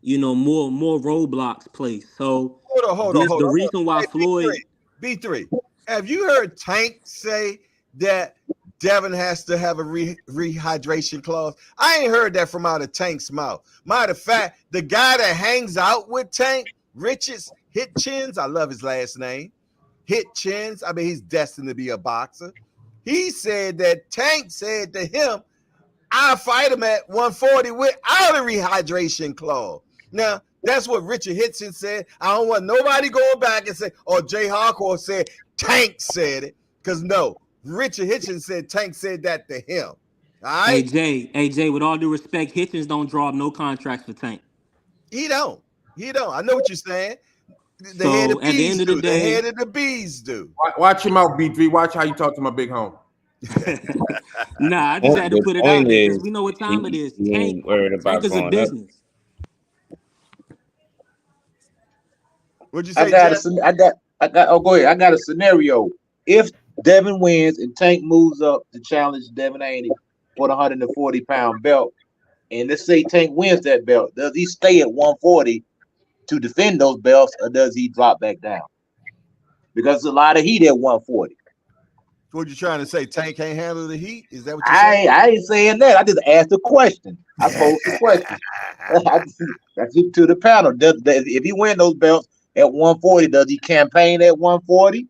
you know, more roadblocks placed. So Hold on. the reason why Hey, Floyd B3, have you heard Tank say that Devin has to have a rehydration clause? I ain't heard that from out of Tank's mouth. Matter of fact, the guy that hangs out with Tank, Richards Hitchens, I love his last name, Hitchens. I mean, he's destined to be a boxer. He said that Tank said to him, I'll fight him at 140 without a rehydration clause. Now, that's what Richard Hitchens said. I don't want nobody going back and say, or Jay Harcourt said, Tank said it. Because no, Richard Hitchens said Tank said that to him. All right? Hey Jay, with all due respect, Hitchens don't draw up no contracts for Tank. He don't. I know what you're saying. The So head of at the end of the day, the head of the bees do. Watch him out, B3. Watch how you talk to my big home. Nah, I just had to put it out there because we know what time it is. He ain't worried about Tank is a going business. What'd you say, I got. Oh, go ahead. I got a scenario. If Devin wins and Tank moves up to challenge Devin Haney for the 140-pound belt, and let's say Tank wins that belt, does he stay at 140 to defend those belts, or does he drop back down? Because there's a lot of heat at 140. What you trying to say? Tank can't handle the heat? Is that what you're saying? I ain't saying that. I just asked a question. I posed the question. That's it to the panel. If he win those belts at 140, does he campaign at 140,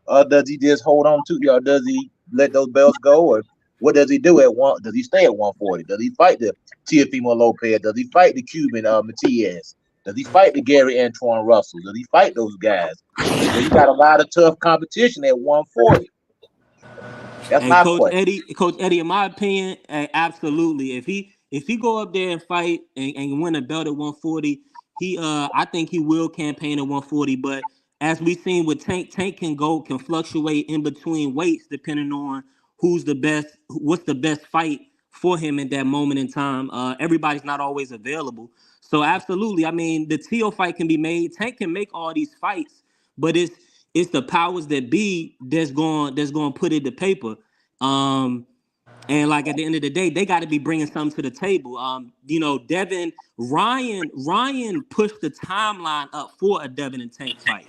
or does he just hold on to? Or does he let those belts go, or what does he do at one? Does he stay at 140? Does he fight the Teofimo Lopez? Does he fight the Cuban Matias? Does he fight the Gary Antoine Russell? Does he fight those guys? So you got a lot of tough competition at 140. That's my question. Coach Eddie, in my opinion, absolutely. If he go up there and fight and win a belt at 140, I think he will campaign at 140. But as we've seen with Tank can fluctuate in between weights depending on what's the best fight for him in that moment in time. Everybody's not always available. So absolutely, I mean, the Teo fight can be made. Tank can make all these fights, but it's the powers that be that's going to put it to paper. And like at the end of the day, they got to be bringing something to the table. You know, Devin, Ryan pushed the timeline up for a Devin and Tank fight.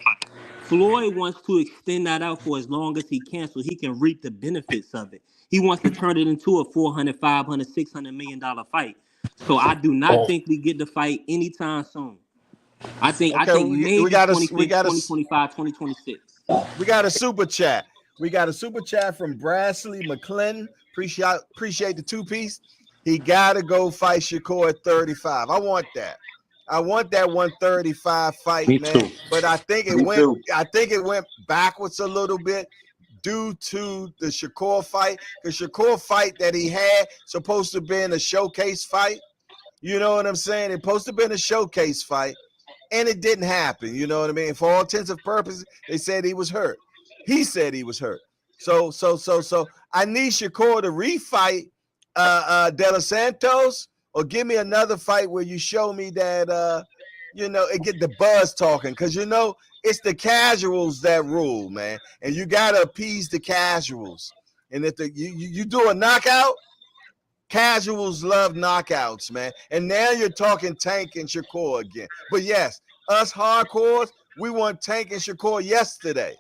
Floyd wants to extend that out for as long as he can so he can reap the benefits of it. He wants to turn it into a $400, $500, $600 million fight. So I do not think we get the fight anytime soon. I think maybe 2025, 2026. We got a super chat. We got a super chat from Brassley McClendon. Appreciate the 2-piece. He got to go fight Shakur at 35. I want that. I want that 135 fight, Me man. too. But I think it went backwards a little bit. due to the Shakur fight. The Shakur fight that he had supposed to have been a showcase fight. You know what I'm saying? It supposed to have been a showcase fight, and it didn't happen. You know what I mean? For all intents and purposes, they said he was hurt. He said he was hurt. So I need Shakur to refight De Los Santos, or give me another fight where you show me that it get the buzz talking, because it's the casuals that rule, man, and you gotta appease the casuals. And if you do a knockout, casuals love knockouts, man. And now you're talking Tank and Shakur again. But yes, us hardcores, we want Tank and Shakur yesterday.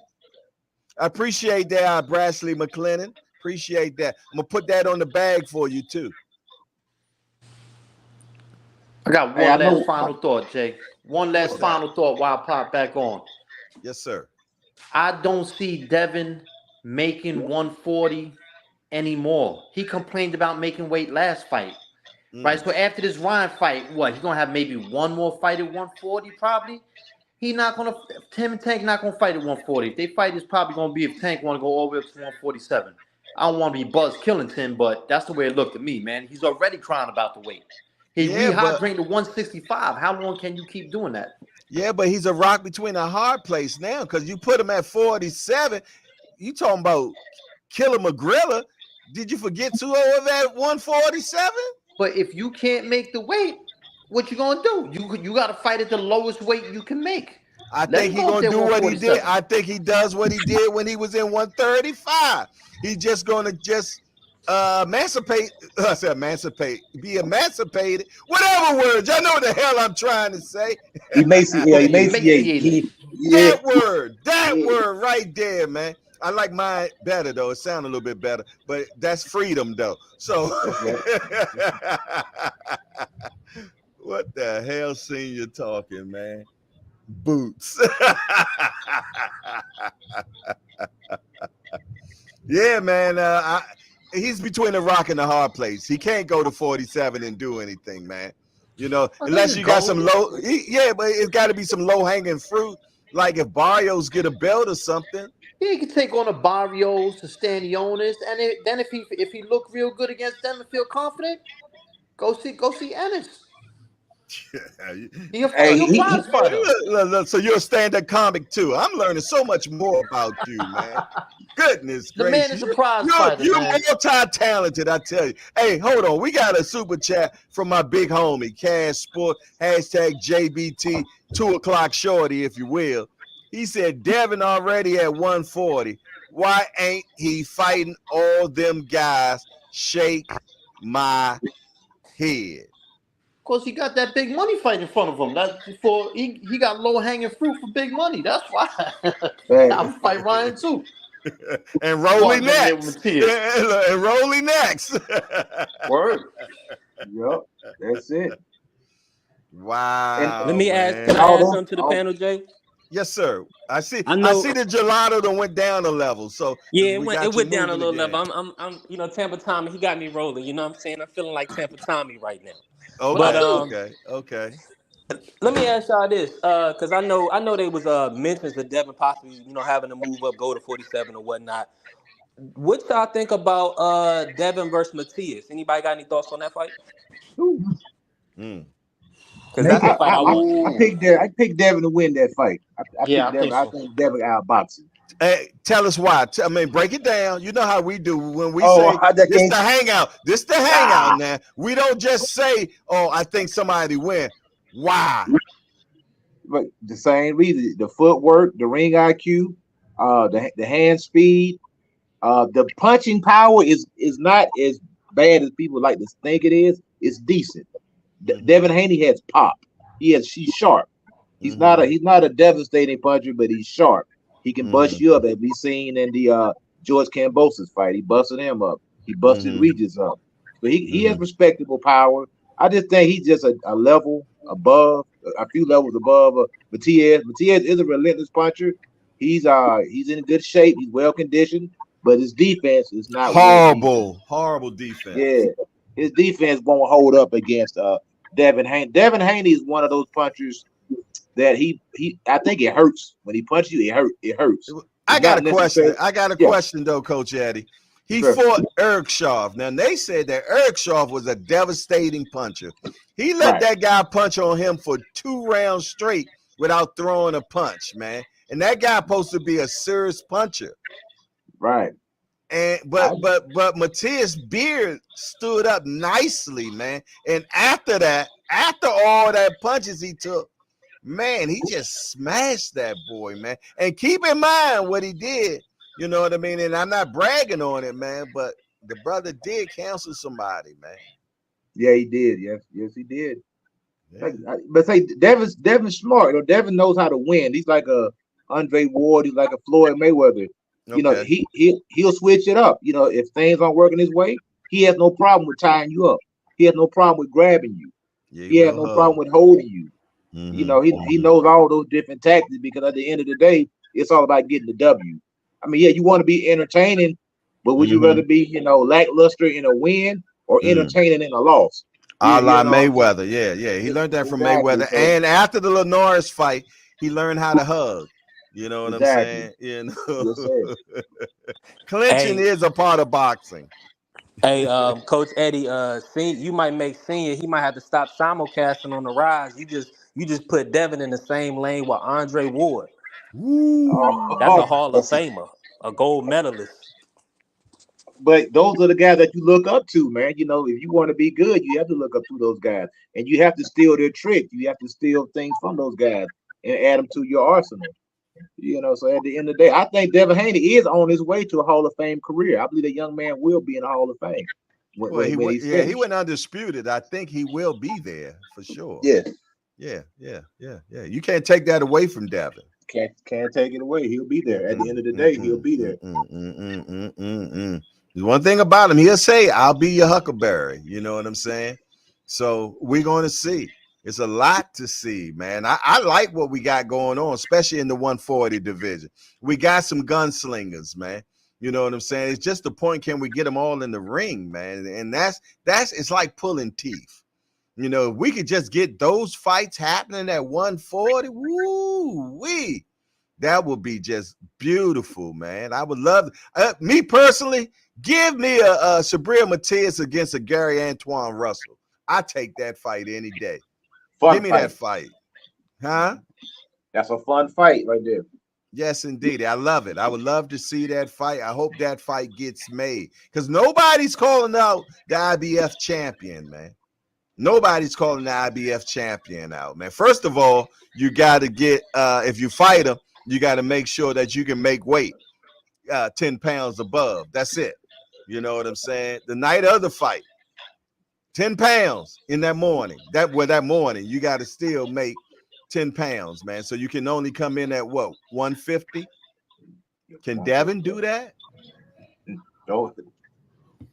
I appreciate that, Brashley McLennan. Appreciate that. I'm gonna put that on the bag for you too. I got one last final thought, Jay. One last final thought while I pop back on. Yes, sir. I don't see Devin making 140 anymore. He complained about making weight last fight. Right? So after this Ryan fight, he's gonna have maybe one more fight at 140, probably. Tim and Tank not gonna fight at 140. If they fight, it's probably gonna be if Tank wanna go all the way up to 147. I don't want to be Buzz killing Tim, but that's the way it looked to me, man. He's already crying about the weight. He rehydrated to 165. How long can you keep doing that? Yeah, but he's a rock between a hard place now, because you put him at 47. You talking about Killer McGrilla? Did you forget 2-0 at 147? But if you can't make the weight, what you gonna do? You got to fight at the lowest weight you can make. I think he's gonna do what he did. I think he does what he did when he was in 135. He's just gonna emancipate. I said emancipate. Be emancipated. Whatever words. Y'all know what the hell I'm trying to say. Emaciate. That word right there, man. I like mine better though. It sounds a little bit better, but that's freedom though. So what the hell scene you talking, man? Boots. Yeah, man. He's between a rock and a hard place. He can't go to 47 and do anything, man. Unless you got some low. But it's got to be some low hanging fruit. Like if Barrios get a belt or something. Yeah, he can take on the Barrios, the Stanionis, and then if he look real good against them and feel confident, go see Ennis. Look, so you're a stand-up comic too. I'm learning so much more about you, man. Goodness the gracious. Man is a prize fighter. You're multi-talented, I tell you. Hey, hold on. We got a super chat from my big homie, Cash Sport, #JBT, 2 o'clock shorty, if you will. He said, Devin already at 140. Why ain't he fighting all them guys? Shake my head. Because he got that big money fight in front of him. That's before he got low hanging fruit for big money. That's why. I'll fight Ryan too. And Rolly next. And Rolly next. Word. Yep, that's it. Wow. And let me ask. Can I add something to the panel, Jay? Yes, sir. I see the gelato that went down a level. So yeah, it went down a little level. I'm Tampa Tommy. He got me rolling. You know what I'm saying? I'm feeling like Tampa Tommy right now. Okay. Let me ask y'all this, because I know there was mentions of Devin possibly having to move up, go to 47 or whatnot. What y'all think about Devin versus Matias? Anybody got any thoughts on that fight? Because I picked Devin to win that fight. I think Devin outboxing. Hey, tell us why. Break it down. You know how we do when we say this the hangout. This the hangout now. We don't just say, I think somebody win. Why? But the same reason. The footwork, the ring IQ, the hand speed, the punching power is not as bad as people like to think it is. It's decent. Devin Haney has pop. He's sharp. He's not a devastating puncher, but he's sharp. He can bust you up, as we seen in the George Kambosos fight. He busted him up. He busted Rize up. But he has respectable power. I just think he's just a level above, a few levels above Matias. Matias is a relentless puncher. He's in good shape. He's well conditioned, but his defense is not horrible defense. Yeah, his defense won't hold up against Devin Haney. Devin Haney is one of those punchers that I think it hurts when he punches you. It hurts. I got a question. I got a question though, Coach Eddie. He fought Erkshoff. Now they said that Erkshoff was a devastating puncher. He let that guy punch on him for 2 rounds straight without throwing a punch, man. And that guy supposed to be a serious puncher. Right. And but Matthias Beard stood up nicely, man. And after all that punches he took, man, he just smashed that boy, man. And keep in mind what he did. You know what I mean? And I'm not bragging on it, man, but the brother did cancel somebody, man. Yeah, he did. Yes, he did. Yeah. But say Devin's smart. You know, Devin knows how to win. He's like a Andre Ward. He's like a Floyd Mayweather. Okay. You know, he'll switch it up. You know, if things aren't working his way, he has no problem with tying you up. He has no problem with grabbing you. Yeah, he has no problem with holding you. Mm-hmm. You know, he knows all those different tactics because at the end of the day, it's all about getting the W. I mean, yeah, you want to be entertaining, but would you rather be, you know, lackluster in a win or entertaining in a loss? A la Mayweather, yeah. He learned that from Mayweather. So, and after the Linares fight, he learned how to hug. You know what I'm saying? You know, clinching is a part of boxing. Hey, Coach Eddie, you might make Senior. He might have to stop simulcasting on the Rise. You just put Devin in the same lane with Andre Ward. That's a Hall of Famer, a gold medalist. But those are the guys that you look up to, man. You know, if you want to be good, you have to look up to those guys, and you have to steal their trick. You have to steal things from those guys and add them to your arsenal. You know, so at the end of the day, I think Devin Haney is on his way to a Hall of Fame career. I believe the young man will be in the Hall of Fame. He went undisputed. I think he will be there for sure. Yeah. You can't take that away from Devin. Can't take it away. He'll be there. At the end of the day, he'll be there. There's one thing about him. He'll say, "I'll be your Huckleberry." You know what I'm saying? So we're going to see. It's a lot to see, man. I like what we got going on, especially in the 140 division. We got some gunslingers, man. You know what I'm saying? It's just the point, can we get them all in the ring, man? And that's it's like pulling teeth. You know, if we could just get those fights happening at 140, woo-wee, that would be just beautiful, man. I would love me personally, give me a Sabrina Matias against a Gary Antoine Russell. I take that fight any day. Give me that fight. Huh? That's a fun fight right there. Yes, indeed. I love it. I would love to see that fight. I hope that fight gets made because nobody's calling out the IBF champion, man. Nobody's calling the IBF champion out, man. First of all, you got to get, if you fight him, you got to make sure that you can make weight 10 pounds above. That's it. You know what I'm saying? The night of the fight, 10 pounds in that morning. That morning, you got to still make 10 pounds, man. So you can only come in at what, 150? Can Devin do that?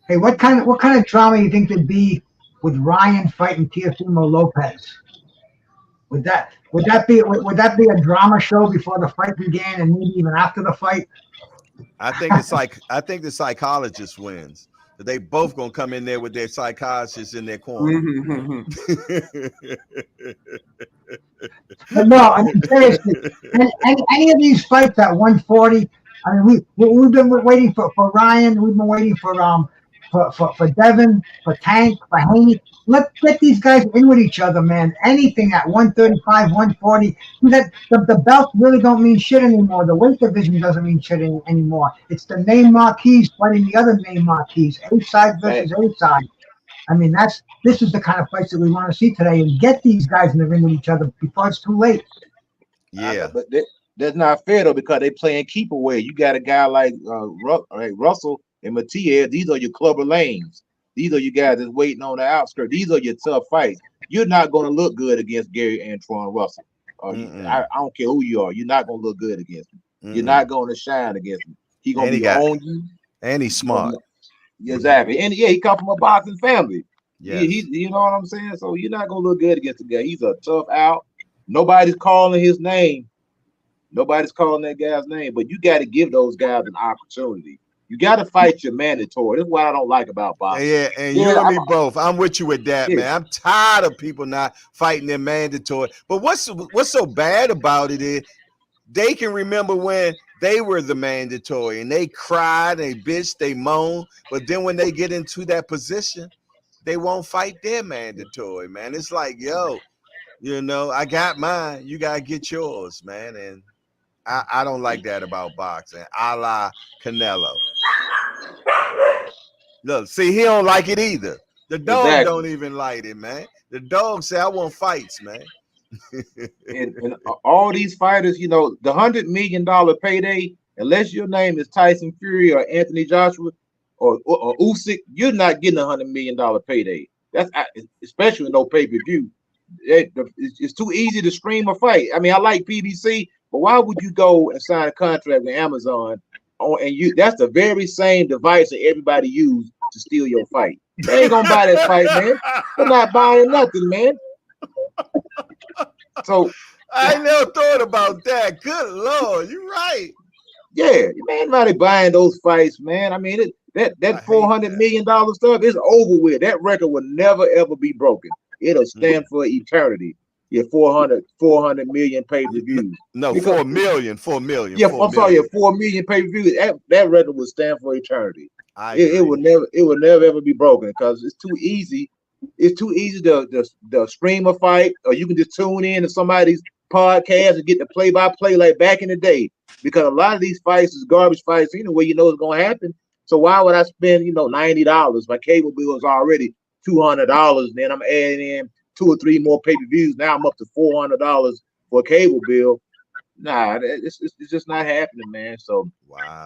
Hey, what kind of drama you think there'd be with Ryan fighting Teofimo Lopez? Would that be a drama show before the fight began and maybe even after the fight? I think the psychologist wins. They both gonna come in there with their psychologists in their corner. But no, I mean seriously, any of these fights at 140. I mean, we've been waiting for Ryan. We've been waiting for Devin, for Tank, for Haney. Let's get these guys in with each other, man. Anything at 135, 140. That the belts really don't mean shit anymore. The weight division doesn't mean shit anymore. It's the name marquees fighting the other name marquees. A side versus A side. I mean, this is the kind of fights that we want to see today, and get these guys in the ring with each other before it's too late. Yeah, but that's not fair though because they playing keep away. You got a guy like Russell and Matias. These are your clubber lanes. These are you guys that's waiting on the outskirts. These are your tough fights. You're not going to look good against Gary Antoine Russell. I don't care who you are. You're not going to look good against him. You're not going to shine against him. He's going to be on you. And he's smart. Exactly. And he come from a boxing family. Yeah, you know what I'm saying? So you're not going to look good against the guy. He's a tough out. Nobody's calling his name. Nobody's calling that guy's name. But you got to give those guys an opportunity. You got to fight your mandatory. That's what I don't like about boxing. Yeah, and you and me both. I'm with you with that, man. I'm tired of people not fighting their mandatory. But what's so bad about it is they can remember when they were the mandatory, and they cried, they bitched, they moaned. But then when they get into that position, they won't fight their mandatory, man. It's like, yo, I got mine, you gotta get yours, man. And I don't like that about boxing, a la Canelo. Look, see, he don't like it either. The dog don't even like it, man. The dog say, I want fights, man. and all these fighters, the $100 million payday, unless your name is Tyson Fury or Anthony Joshua or Usyk, you're not getting $100 million payday. That's especially with no pay-per-view. It's too easy to stream a fight. I mean, I like PBC, but why would you go and sign a contract with Amazon? And that's the very same device that everybody used to steal your fight. They ain't gonna buy that fight, man. They're not buying nothing, man. So I never thought about that. Good Lord, you're right. Yeah, man, nobody buying those fights, man. I mean, that $400 million stuff is over with. That record will never ever be broken. It'll stand for eternity. Yeah, 400 million pay-per-views. No, 4 million. Yeah, I'm sorry, 4 million pay-per-views. That record will stand for eternity. It will never ever be broken because it's too easy. It's too easy to stream a fight, or you can just tune in to somebody's podcast and get the play-by-play like back in the day. Because a lot of these fights is garbage fights anyway. You know it's gonna happen. So why would I spend $90? My cable bill is already $200. Then I'm adding in 2 or 3 more pay-per-views. Now I'm up to $400 for a cable bill. Nah, it's just not happening, man. So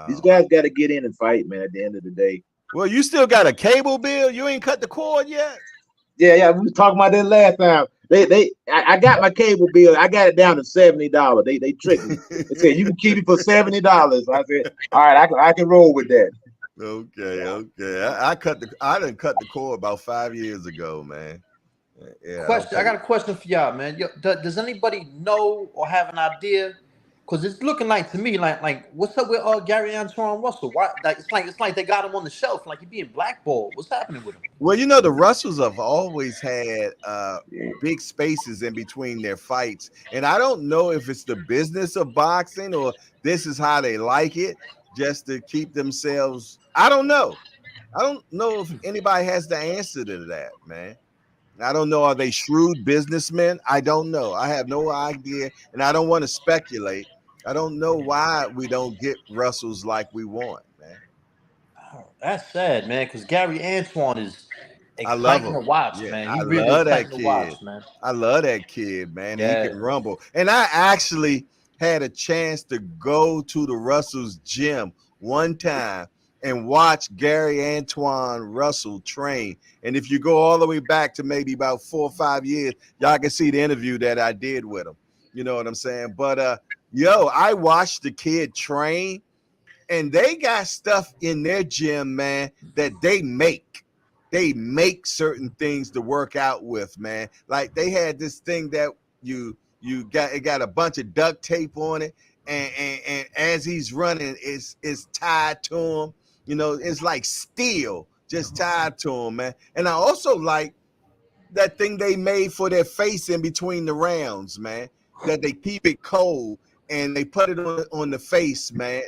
these guys got to get in and fight, man. At the end of the day. Well, you still got a cable bill? You ain't cut the cord yet? Yeah. We was talking about that last time. I got my cable bill. I got it down to $70. They tricked me. They said you can keep it for $70. I said, all right, I can roll with that. Okay. I didn't cut the cord about 5 years ago, man. Yeah. Question. I got a question for y'all, man. Does anybody know or have an idea? Because it's looking like to me like what's up with Gary Antoine Russell? Why? Like it's like they got him on the shelf, like he's being blackballed. What's happening with him? Well, the Russells have always had big spaces in between their fights, and I don't know if it's the business of boxing or this is how they like it, just to keep themselves. I don't know. I don't know if anybody has the answer to that, man. I don't know. Are they shrewd businessmen? I don't know. I have no idea, and I don't want to speculate. I don't know why we don't get Russells like we want, man. Oh, that's sad, man, because Gary Antoine is exciting to watch, man. He really love exciting that to watch, man. I love that kid, man. Yeah. He can rumble. And I actually had a chance to go to the Russells gym one time and watch Gary Antoine Russell train. And if you go all the way back to maybe about 4 or 5 years, y'all can see the interview that I did with him. You know what I'm saying? But I watched the kid train, and they got stuff in their gym, man, that they make. They make certain things to work out with, man. Like they had this thing that you got a bunch of duct tape on it, and as he's running, it's tied to him. It's like steel just tied to him, man. And I also like that thing they made for their face in between the rounds, man, that they keep it cold and they put it on the face, man,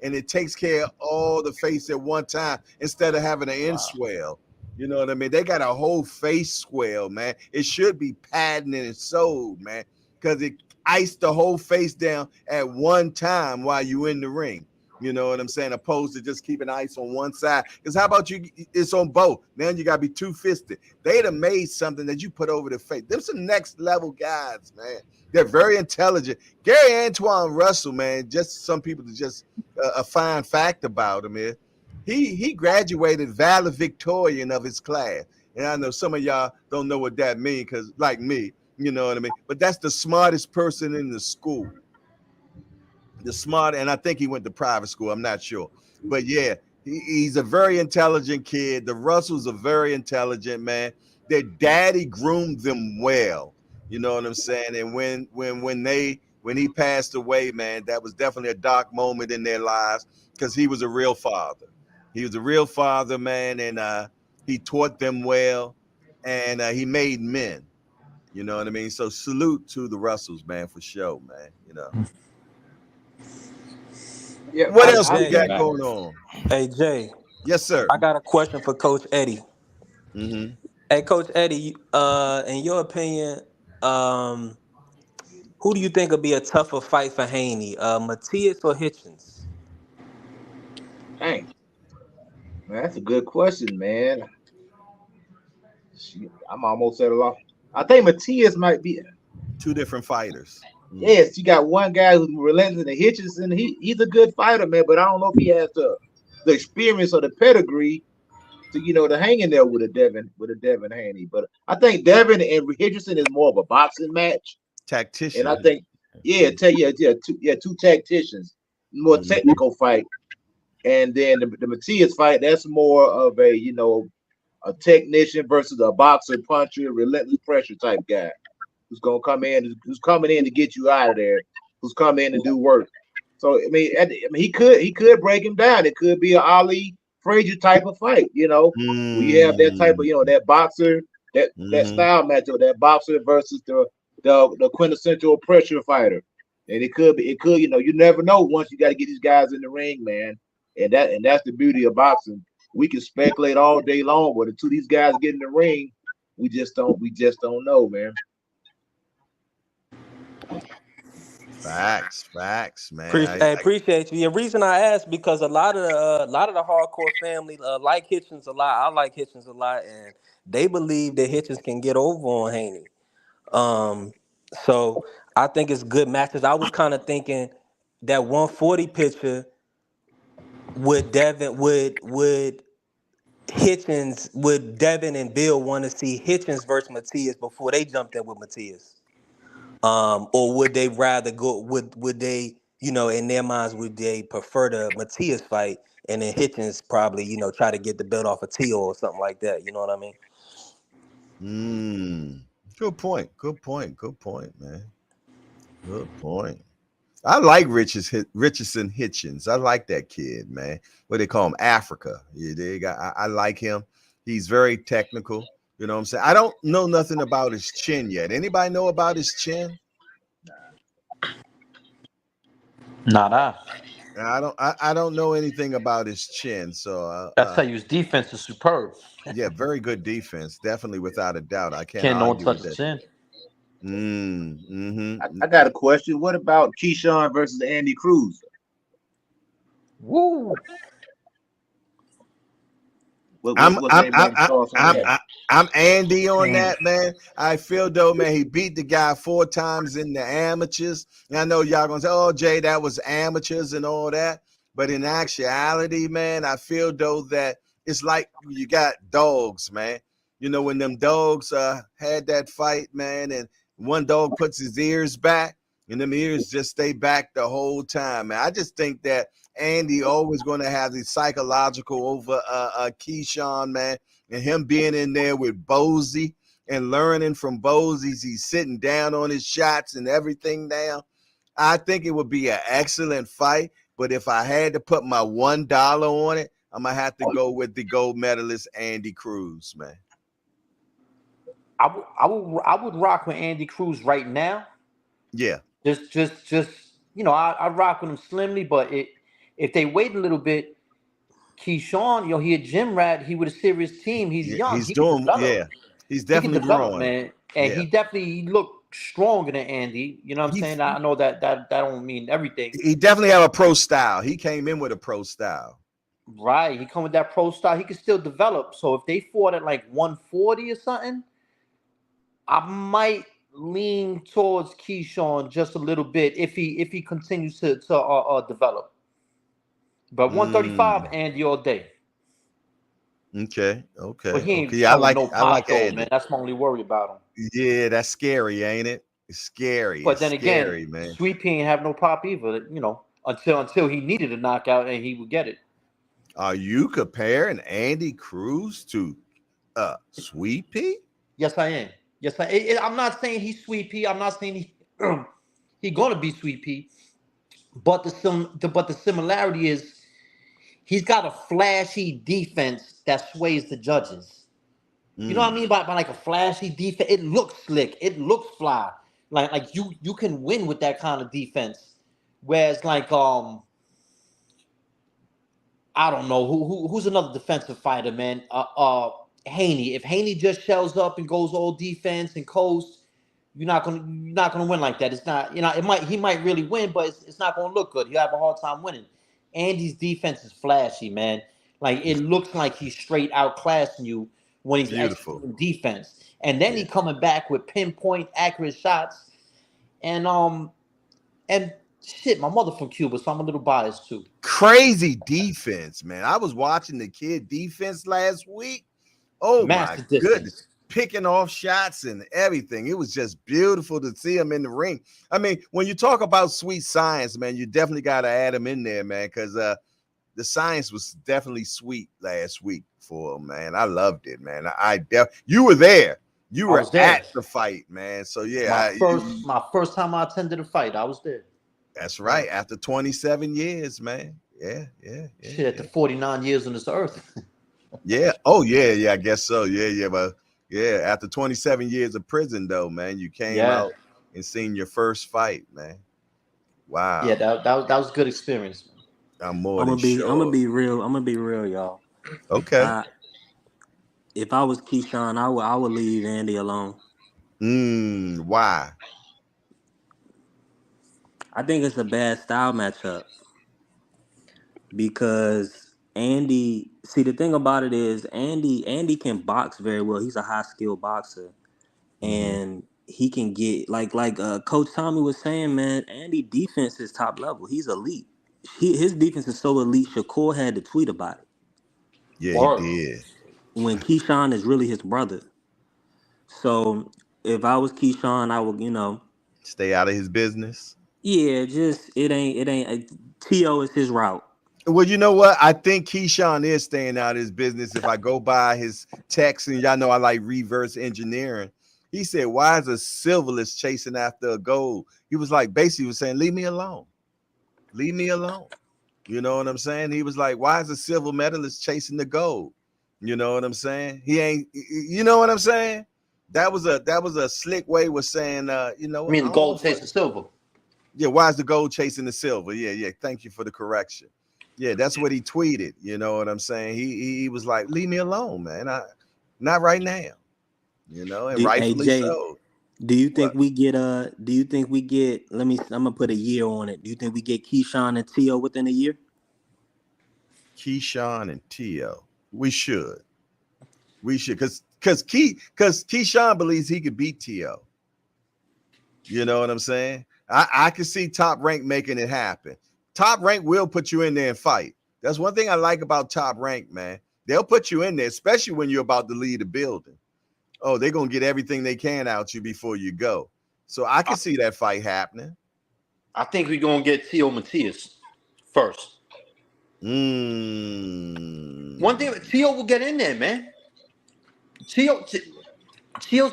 and it takes care of all the face at one time instead of having an end swell. You know what I mean? They got a whole face swell, man. It should be patented and sold, man, because it iced the whole face down at one time while you in the ring. You know what I'm saying? Opposed to just keeping ice on one side. Because how about it's on both? Now you got to be two-fisted. They'd have made something that you put over the face. Them some next level guys, man. They're very intelligent. Gary Antoine Russell, man, just some people just a fine fact about him is he graduated valedictorian of his class. And I know some of y'all don't know what that means because like me, you know what I mean? But that's the smartest person in the school. And I think he went to private school. I'm not sure. But yeah, he's a very intelligent kid. The Russells are very intelligent, man. Their daddy groomed them well. You know what I'm saying? And when he passed away, man, that was definitely a dark moment in their lives because he was a real father. He was a real father, man, and he taught them well, and he made men. You know what I mean? So salute to the Russells, man, for sure, man. Yeah. What Hey else we Jay. got going on? Hey Jay. Yes, sir. I got a question for Coach Eddie. Mm-hmm. Hey Coach Eddie, in your opinion, um, who do you think would be a tougher fight for Haney? Matias or Hitchens? Dang, man, that's a good question, man. I'm almost at a loss. I think Matias might be. Two different fighters. Mm. Yes, you got one guy who's relentless and Hitchinson. He's a good fighter, man, but I don't know if he has the experience or the pedigree to hang in there with a Devin Haney. But I think Devin and Richardson is more of a boxing match, and I Tactician. think two tacticians, more technical fight, and then the Matias fight that's more of a technician versus a boxer, puncher, relentless pressure type guy who's coming in to get you out of there, who's coming in to do work. So he could break him down. It could be an Ali Frazier type of fight, where you have that type of that boxer, that style matchup, that boxer versus the quintessential pressure fighter. And it could you never know once you got to get these guys in the ring, man. And that's the beauty of boxing. We can speculate all day long, but until these guys get in the ring, we just don't know, man. Facts, man. Appreciate you. The reason I asked because a lot of the hardcore family like Hitchens a lot. I like Hitchens a lot, and they believe that Hitchens can get over on Haney. So I think it's good matches. I was kind of thinking that 140 picture would Devin and Bill want to see Hitchens versus Matias before they jumped in with Matias? Or would they rather go? Would they, in their minds, would they prefer the Matias fight and then Hitchens probably, try to get the belt off of Tio or something like that? You know what I mean? Good point, man. Good point. I like Richardson Hitchens. I like that kid, man. What they call him, Africa. You dig? I like him. He's very technical. You know what I'm saying? I don't know nothing about his chin yet. Anybody know about his chin? Nada. I don't know anything about his chin. So That's how his defense is superb. Yeah, very good defense, definitely without a doubt. I can't no one argue touch with his that. chin. I got a question. What about Keyshawn versus Andy Cruz? Woo! I'm Andy on that, man. I feel though, man, he beat the guy 4 times in the amateurs. And I know y'all gonna say, "Oh, Jay, that was amateurs and all that." But in actuality, man, I feel though that it's like you got dogs, man. When them dogs had that fight, man, and one dog puts his ears back, and them ears just stay back the whole time, man. I just think that Andy always going to have the psychological over Keyshawn, man, and him being in there with Bozy and learning from Bozy's. He's sitting down on his shots and everything now. I think it would be an excellent fight, but if I had to put my $1 on it, I'm going to have to go with the gold medalist Andy Cruz, man. I would rock with Andy Cruz right now. Yeah. Just I rock with him slimly, but if they wait a little bit, Keyshawn, he a gym rat. He with a serious team. He's young. He's he's definitely growing, man. And he looked stronger than Andy. You know what I'm saying? I know that don't mean everything. He definitely have a pro style. He came in with a pro style. Right. He come with that pro style. He can still develop. So if they fought at like 140 or something, I might lean towards Keyshawn just a little bit if he continues to develop. But 135, Andy all day. Okay. But he ain't I like Andy. Man. That's my only worry about him. Yeah, that's scary, ain't it? It's scary. But then scary, again, man. Sweet Pea ain't have no pop either. Until he needed a knockout and he would get it. Are you comparing Andy Cruz to Sweet Pea? Yes, I am. Yes, I'm not saying he's Sweet Pea. I'm not saying he gonna be Sweet Pea. But the similarity is he's got a flashy defense that sways the judges. You know what I mean by like a flashy defense? It looks slick. It looks fly. Like you can win with that kind of defense. Whereas like I don't know who's another defensive fighter, man. Haney. If Haney just shells up and goes all defense and coast, you're not gonna win like that. It's not, he might really win, but it's not gonna look good. You have a hard time winning. Andy's defense is flashy, man. Like it looks like he's straight outclassing you when he's executing defense, and then he coming back with pinpoint accurate shots, and shit, my mother from Cuba, so I'm a little biased too. Crazy defense, man. I was watching the kid defense last week. Oh my goodness. Picking off shots and everything. It was just beautiful to see him in the ring. I mean, when you talk about sweet science, man, you definitely got to add him in there, man, because the science was definitely sweet last week for him, man. I loved it, man. You were there. You were at the fight, man. So yeah, my first time I attended a fight, I was there. That's right. After 27 years, man. Yeah. Shit, after 49 years on this earth. Yeah. Oh yeah. I guess so. Yeah. But yeah, after 27 years of prison, though, man, you came out and seen your first fight, man. Wow. Yeah, that was a good experience. I'm gonna be real, y'all. Okay. If I was Keyshawn, I would leave Andy alone. Why? I think it's a bad style matchup because Andy. See, the thing about it is Andy can box very well. He's a high skilled boxer, and he can get like Coach Tommy was saying, man. Andy defense is top level. He's elite. His defense is so elite. Shakur had to tweet about it. Yeah, he did. When Keyshawn is really his brother. So if I was Keyshawn, I would, stay out of his business. Yeah, just it ain't. T.O. is his route. Well, you know what? I think Keyshawn is staying out of his business. If I go by his text, and y'all know I like reverse engineering. He said, "Why is a silverless chasing after a gold?" He was like, basically, was saying, "Leave me alone, leave me alone." You know what I'm saying? He was like, "Why is a silver medalist chasing the gold?" You know what I'm saying? He ain't. You know what I'm saying? That was a slick way of saying, you know. I mean, the gold chasing silver. Yeah, why is the gold chasing the silver? Yeah. Thank you for the correction. Yeah, that's what he tweeted. You know what I'm saying? He was like, "Leave me alone, man. Not right now." You know, and rightfully so. Do you think we get I'm gonna put a year on it. Do you think we get Keyshawn and T.O. within a year? Keyshawn and T.O. We should. Because Keyshawn believes he could beat T.O. You know what I'm saying? I can see Top Rank making it happen. Top Rank will put you in there and fight. That's one thing I like about Top Rank, man. They'll put you in there, especially when you're about to leave the building. Oh, they're going to get everything they can out you before you go. So I can see that fight happening. I think we're going to get T.O. Matias first. One thing, T.O. will get in there, man. T.O.'s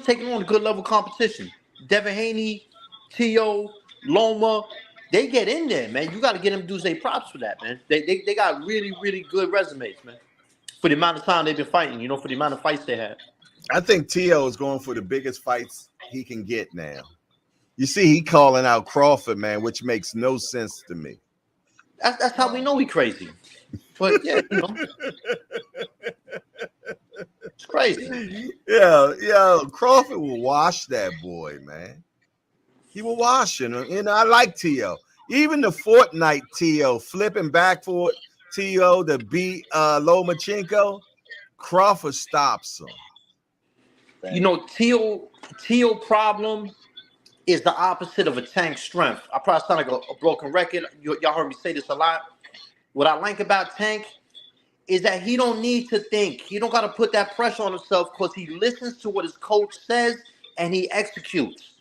taking on a good level competition. Devin Haney, T.O., Loma, they get in there, man. You got to get them dudes their props for that, man. They got really, really good resumes, man. For the amount of time they've been fighting, for the amount of fights they have. I think T.O. is going for the biggest fights he can get now. You see, he calling out Crawford, man, which makes no sense to me. That's how we know he crazy. But yeah, it's crazy. Yeah, Crawford will wash that boy, man. He will wash him. I like T.O. Even the Fortnite T.O. flipping back for T.O. to beat Lomachenko, Crawford stops him. T.O. problem is the opposite of a Tank's strength. I probably sound like a broken record. Y'all heard me say this a lot. What I like about Tank is that he don't need to think. He don't got to put that pressure on himself because he listens to what his coach says and he executes.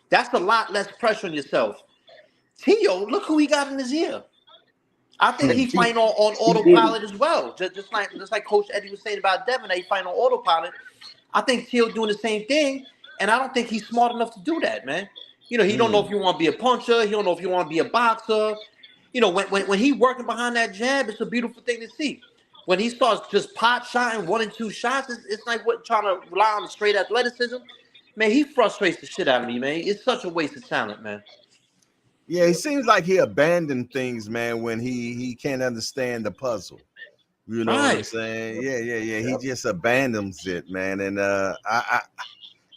That's a lot less pressure on yourself. T.O., look who he got in his ear. I think he's fighting on autopilot as well. Just like Coach Eddie was saying about Devin, that he fighting on autopilot. I think T.O. doing the same thing, and I don't think he's smart enough to do that, man. He don't know if you want to be a puncher. He don't know if you want to be a boxer. When he working behind that jab, it's a beautiful thing to see. When he starts just pot shotting 1 and 2 shots, it's like trying to rely on the straight athleticism. Man, he frustrates the shit out of me, man. It's such a waste of talent, man. Yeah, he seems like he abandoned things, man, when he can't understand the puzzle. You know what I'm saying? Yeah. He just abandons it, man. And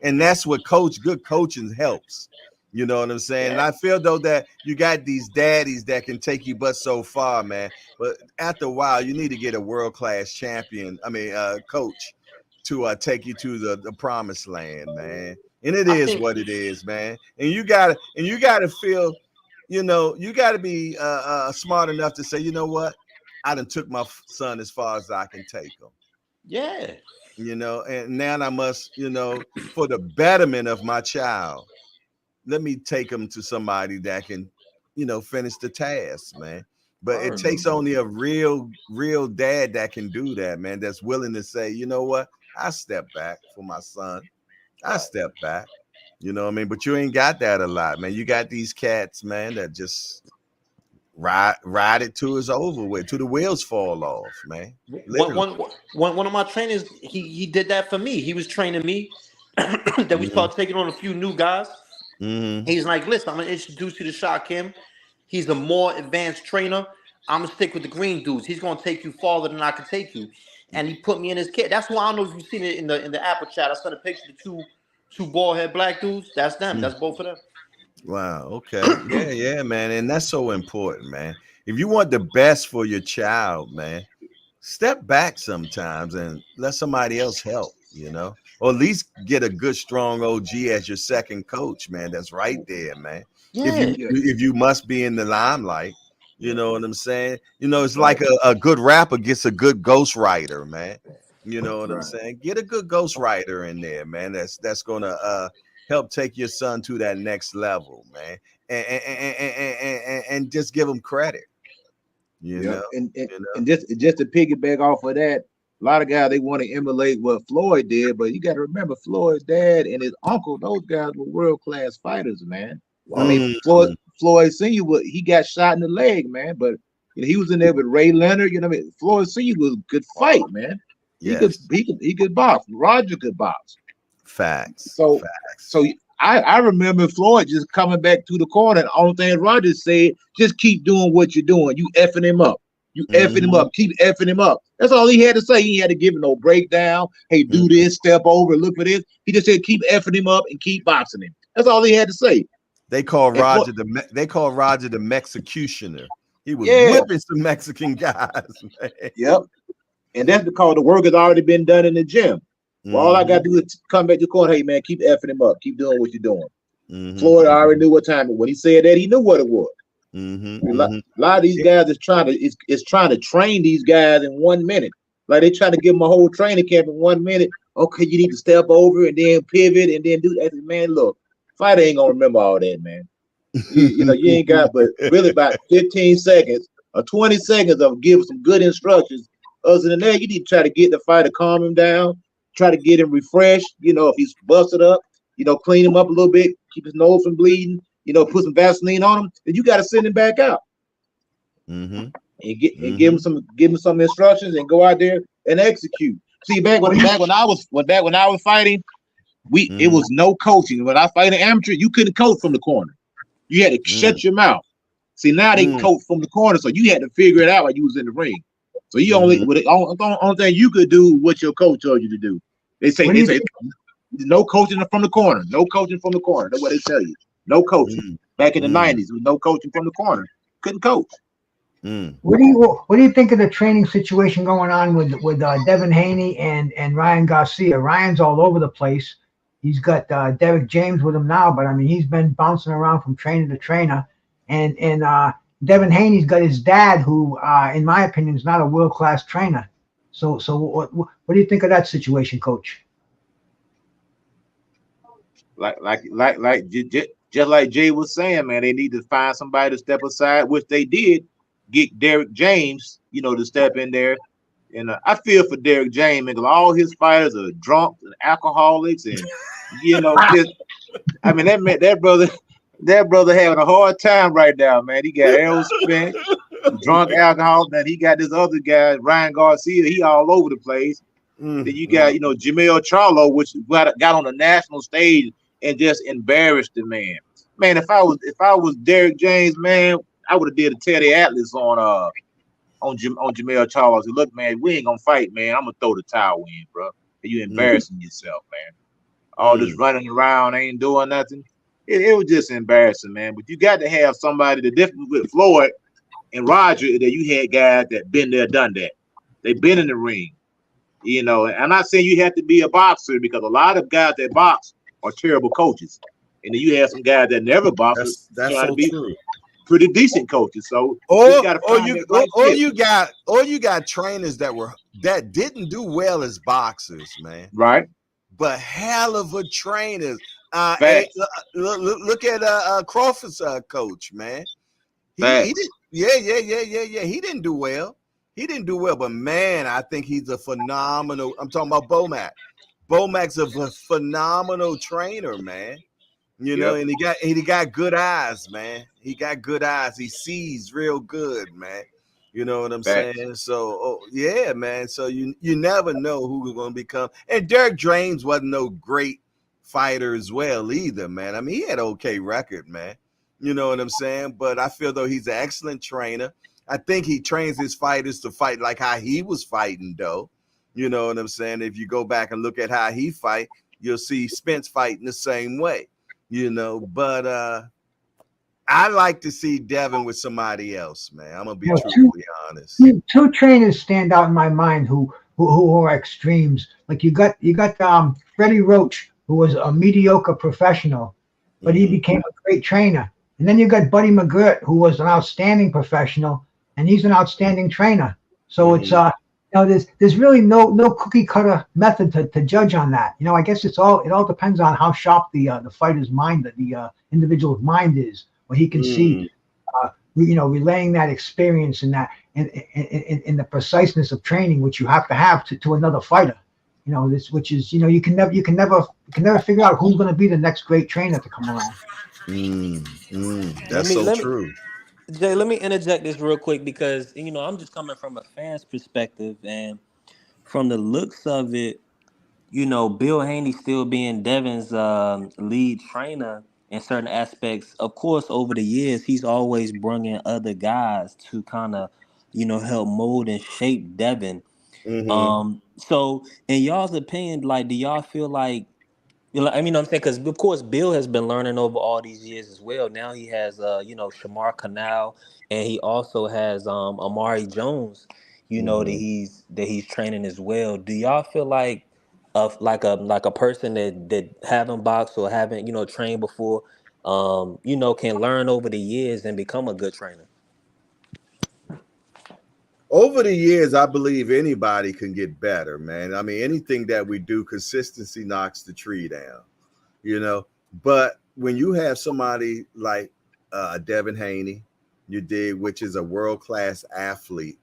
and that's what good coaching helps. You know what I'm saying? And I feel though that you got these daddies that can take you but so far, man. But after a while, you need to get a world-class coach to take you to the promised land, man. And it is what it is, man. And you gotta feel, you gotta be smart enough to say, you know what? I done took my son as far as I can take him. Yeah. And now I must, for the betterment of my child, let me take him to somebody that can, finish the task, man. But it takes only a real dad that can do that, man, that's willing to say, you know what? I step back for my son. I step back. You know what I mean? But you ain't got that a lot, man. You got these cats, man, that just ride it till it's over with, till the wheels fall off, man. One of my trainers, he did that for me. He was training me. Then we started taking on a few new guys. He's like, listen, I'm gonna introduce you to Shaquem. He's a more advanced trainer. I'm gonna stick with the green dudes. He's gonna take you farther than I can take you. And he put me in his kit. That's why I don't know if you've seen it in the Apple chat. I sent a picture of the two bald head black dudes. That's them. That's both of them. Wow. Okay. Yeah, man. And that's so important, man. If you want the best for your child, man, step back sometimes and let somebody else help, or at least get a good, strong OG as your second coach, man. That's right there, man. Yeah. If you must be in the limelight, you know what I'm saying? It's like a good rapper gets a good ghostwriter, man. You know what I'm saying? Get a good ghostwriter in there, man. That's gonna help take your son to that next level, man. And just give him credit. And just to piggyback off of that, a lot of guys, they want to emulate what Floyd did, but you got to remember Floyd's dad and his uncle; those guys were world-class fighters, man. I mean, Floyd Senior he got shot in the leg, man, but he was in there with Ray Leonard. Floyd Senior was a good fight, man. Yes. He could box. Roger could box. Facts. So I remember Floyd just coming back to the corner. And the only thing Roger said, just keep doing what you're doing. You effing him up. You effing him up. Keep effing him up. That's all he had to say. He had to give him no breakdown. Hey, do this, step over, look for this. He just said, keep effing him up and keep boxing him. That's all he had to say. They call Roger the Mexicutioner. He was whipping some Mexican guys, man. Yep. And that's because the work has already been done in the gym. Well, all I got to do is come back to the corner. Hey, man, keep effing him up. Keep doing what you're doing. Floyd already knew what time. When he said that, he knew what it was. A lot of these guys is trying to train these guys in 1 minute. Like they trying to give them a whole training camp in 1 minute. Okay, you need to step over and then pivot and then do that. Man, look, fighter ain't gonna remember all that, man. You ain't got but really about 15 seconds or 20 seconds of give some good instructions. Other than that, you need to try to get the fighter, calm him down, try to get him refreshed. If he's busted up, clean him up a little bit, keep his nose from bleeding. Put some Vaseline on him. Then you got to send him back out and give him some instructions and go out there and execute. See, back when I was fighting, it was no coaching. When I fight an amateur, you couldn't coach from the corner. You had to shut your mouth. See, now they coach from the corner, so you had to figure it out while you was in the ring. So you only thing you could do what your coach told you to do. They say no coaching from the corner. No coaching from the corner. That's what they tell you. No coaching. Back in the 90s, with no coaching from the corner. Couldn't coach. What do you think of the training situation going on with Devin Haney and Ryan Garcia? Ryan's all over the place. He's got Derek James with him now, but I mean he's been bouncing around from trainer to trainer. And Devin Haney's got his dad, who, in my opinion, is not a world-class trainer. So what do you think of that situation, Coach? Just like Jay was saying, man, they need to find somebody to step aside, which they did. Get Derek James, to step in there. And I feel for Derek James because all his fighters are drunks and alcoholics, and I mean that brother having a hard time right now, man. He got arrow spin, drunk alcohol. Then he got this other guy, Ryan Garcia. He all over the place. Then you got Jamel Charlo, which got on the national stage and just embarrassed the man. Man, if I was Derek James, man, I would have did a Teddy Atlas on on Jamel Charles. Look, man, we ain't gonna fight, man. I'm gonna throw the towel in, bro. You embarrassing yourself, man. All this running around, ain't doing nothing. It was just embarrassing, man. But you got to have somebody. The difference with Floyd and Roger is that you had guys that been there, done that. They've been in the ring, you know. And I'm not saying you have to be a boxer because a lot of guys that box are terrible coaches, and then you have some guys that never box That's trying so to be true. pretty decent coaches. So Or you got to find that right fit. you got trainers that didn't do well as boxers, man. Right. But hell of a trainers. Facts. Look at Crawford's coach, man. He Facts. did, yeah. He didn't do well. But man, I think he's a phenomenal. I'm talking about Bomac. Bomac's a phenomenal trainer, man. You know, and he got good eyes, man. He got good eyes. He sees real good, man. You know what I'm saying? So, yeah, man. So you never know who's going to become. And Derek Drains wasn't no great fighter as well either, man. I mean, he had an okay record, man. You know what I'm saying? But I feel though he's an excellent trainer. I think he trains his fighters to fight like how he was fighting, though. You know what I'm saying? If you go back and look at how he fight, you'll see Spence fighting the same way. You know, but I like to see Devin with somebody else, man. I'm gonna be truthfully honest. Two trainers stand out in my mind who are extremes. Like you got Freddie Roach, who was a mediocre professional, but he became a great trainer. And then you got Buddy McGirt, who was an outstanding professional, and he's an outstanding trainer. So it's there's really no cookie cutter method to judge on that. You know, I guess it all depends on how sharp the fighter's mind, the individual's mind is, what he can see. Relaying that experience and that in the preciseness of training, which you have to another fighter. You know, which is you can never figure out who's going to be the next great trainer to come along. That's so true. Jay, let me interject this real quick because I'm just coming from a fan's perspective, and from the looks of it, Bill Haney still being Devin's lead trainer in certain aspects. Of course, over the years, he's always bringing other guys to kind of, help mold and shape Devin. So, in y'all's opinion, like, do y'all feel like, I mean, I'm saying, because of course Bill has been learning over all these years as well. Now he has, Shamar Canal, and he also has Amari Jones, that he's training as well. Do y'all feel like, like a person that haven't boxed or haven't trained before, can learn over the years and become a good trainer? Over the years, I believe anybody can get better, man. I mean, anything that we do, consistency knocks the tree down, But when you have somebody like Devin Haney, which is a world-class athlete,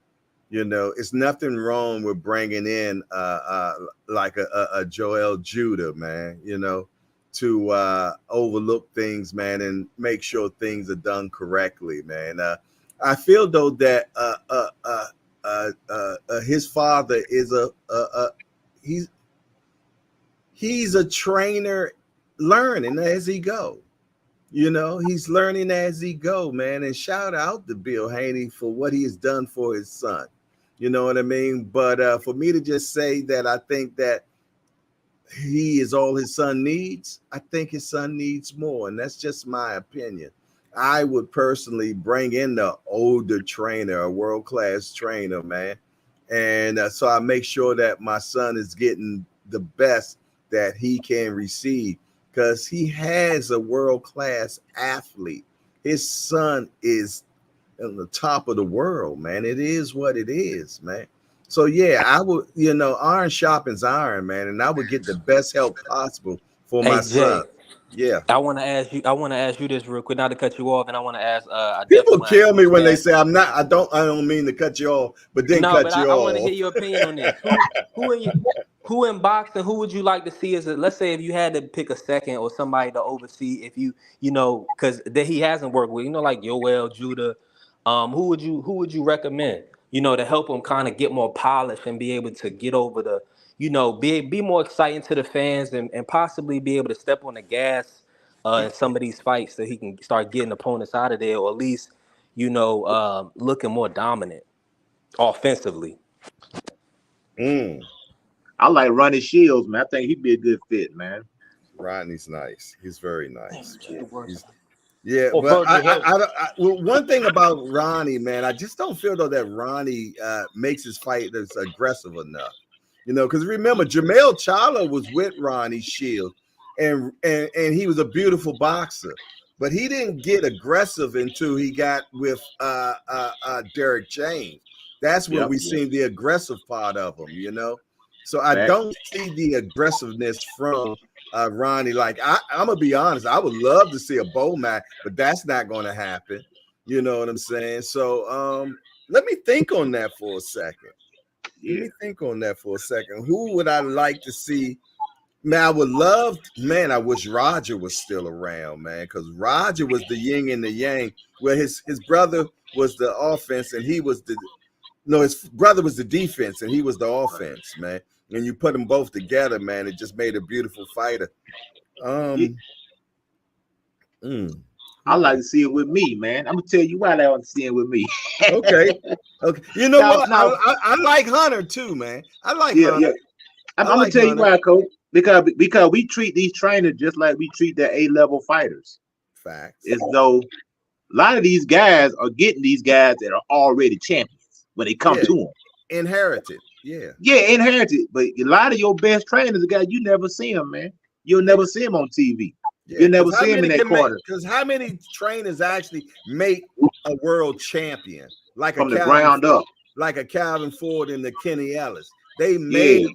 it's nothing wrong with bringing in like a Joel Judah, man, to overlook things, man, and make sure things are done correctly, man. I feel though that his father is he's a trainer learning as he go. He's learning as he go, man. And shout out to Bill Haney for what he has done for his son. You know what I mean? But for me to just say that I think that he is all his son needs, I think his son needs more. And that's just my opinion. I would personally bring in the older trainer, a world-class trainer, man. And so I make sure that my son is getting the best that he can receive because he has a world-class athlete. His son is on the top of the world, man. It is what it is, man. So, yeah, I would, iron sharpens iron, man. And I would get the best help possible for my son. Yeah. I want to ask you this real quick, not to cut you off, and I want to ask. People kill me when they say I'm not. I don't mean to cut you off, but then cut you off. I want to hear your opinion on this. Who in boxing? Who would you like to see as let's say if you had to pick a second or somebody to oversee? If because that he hasn't worked with, like Yoel Judah. Who would you recommend? To help him kind of get more polished and be able to get over the. Be more exciting to the fans and possibly be able to step on the gas in some of these fights so he can start getting opponents out of there, or at least, looking more dominant. offensively. I like Ronnie Shields, man. I think he'd be a good fit, man. Rodney's nice. He's very nice. Or But Virgil Hill. well, one thing about Ronnie, man, I just don't feel though that Ronnie makes his fighters aggressive enough. Because remember, Jamel Charlo was with Ronnie Shields, and he was a beautiful boxer, but he didn't get aggressive until he got with Derek James. That's where we seen the aggressive part of him, So I don't see the aggressiveness from Ronnie. Like I'm gonna be honest, I would love to see a Bomac, but that's not going to happen. You know what I'm saying? So let me think on that for a second. Who would I like to see? Man, I would love, man, I wish Roger was still around, man, because Roger was the yin and the yang, where his brother was the offense and he was his brother was the defense and he was the offense, man. And you put them both together, man, it just made a beautiful fighter. I like to see it with me, man. I'm gonna tell you why I want to see it with me. Okay. You know what? I like Hunter too, man. I like Hunter. Yeah. I'm gonna tell you why, Coach. Because we treat these trainers just like we treat their A-level fighters. Facts. As though a lot of these guys are getting these guys that are already champions when they come to them. Inherited. Yeah, inherited. But a lot of your best trainers are guys you never see them, man. You'll never see them on TV. You'll never see them in that corner. Because how many trainers actually make a world champion? Like from the ground up. Like a Calvin Ford and the Kenny Ellis. They made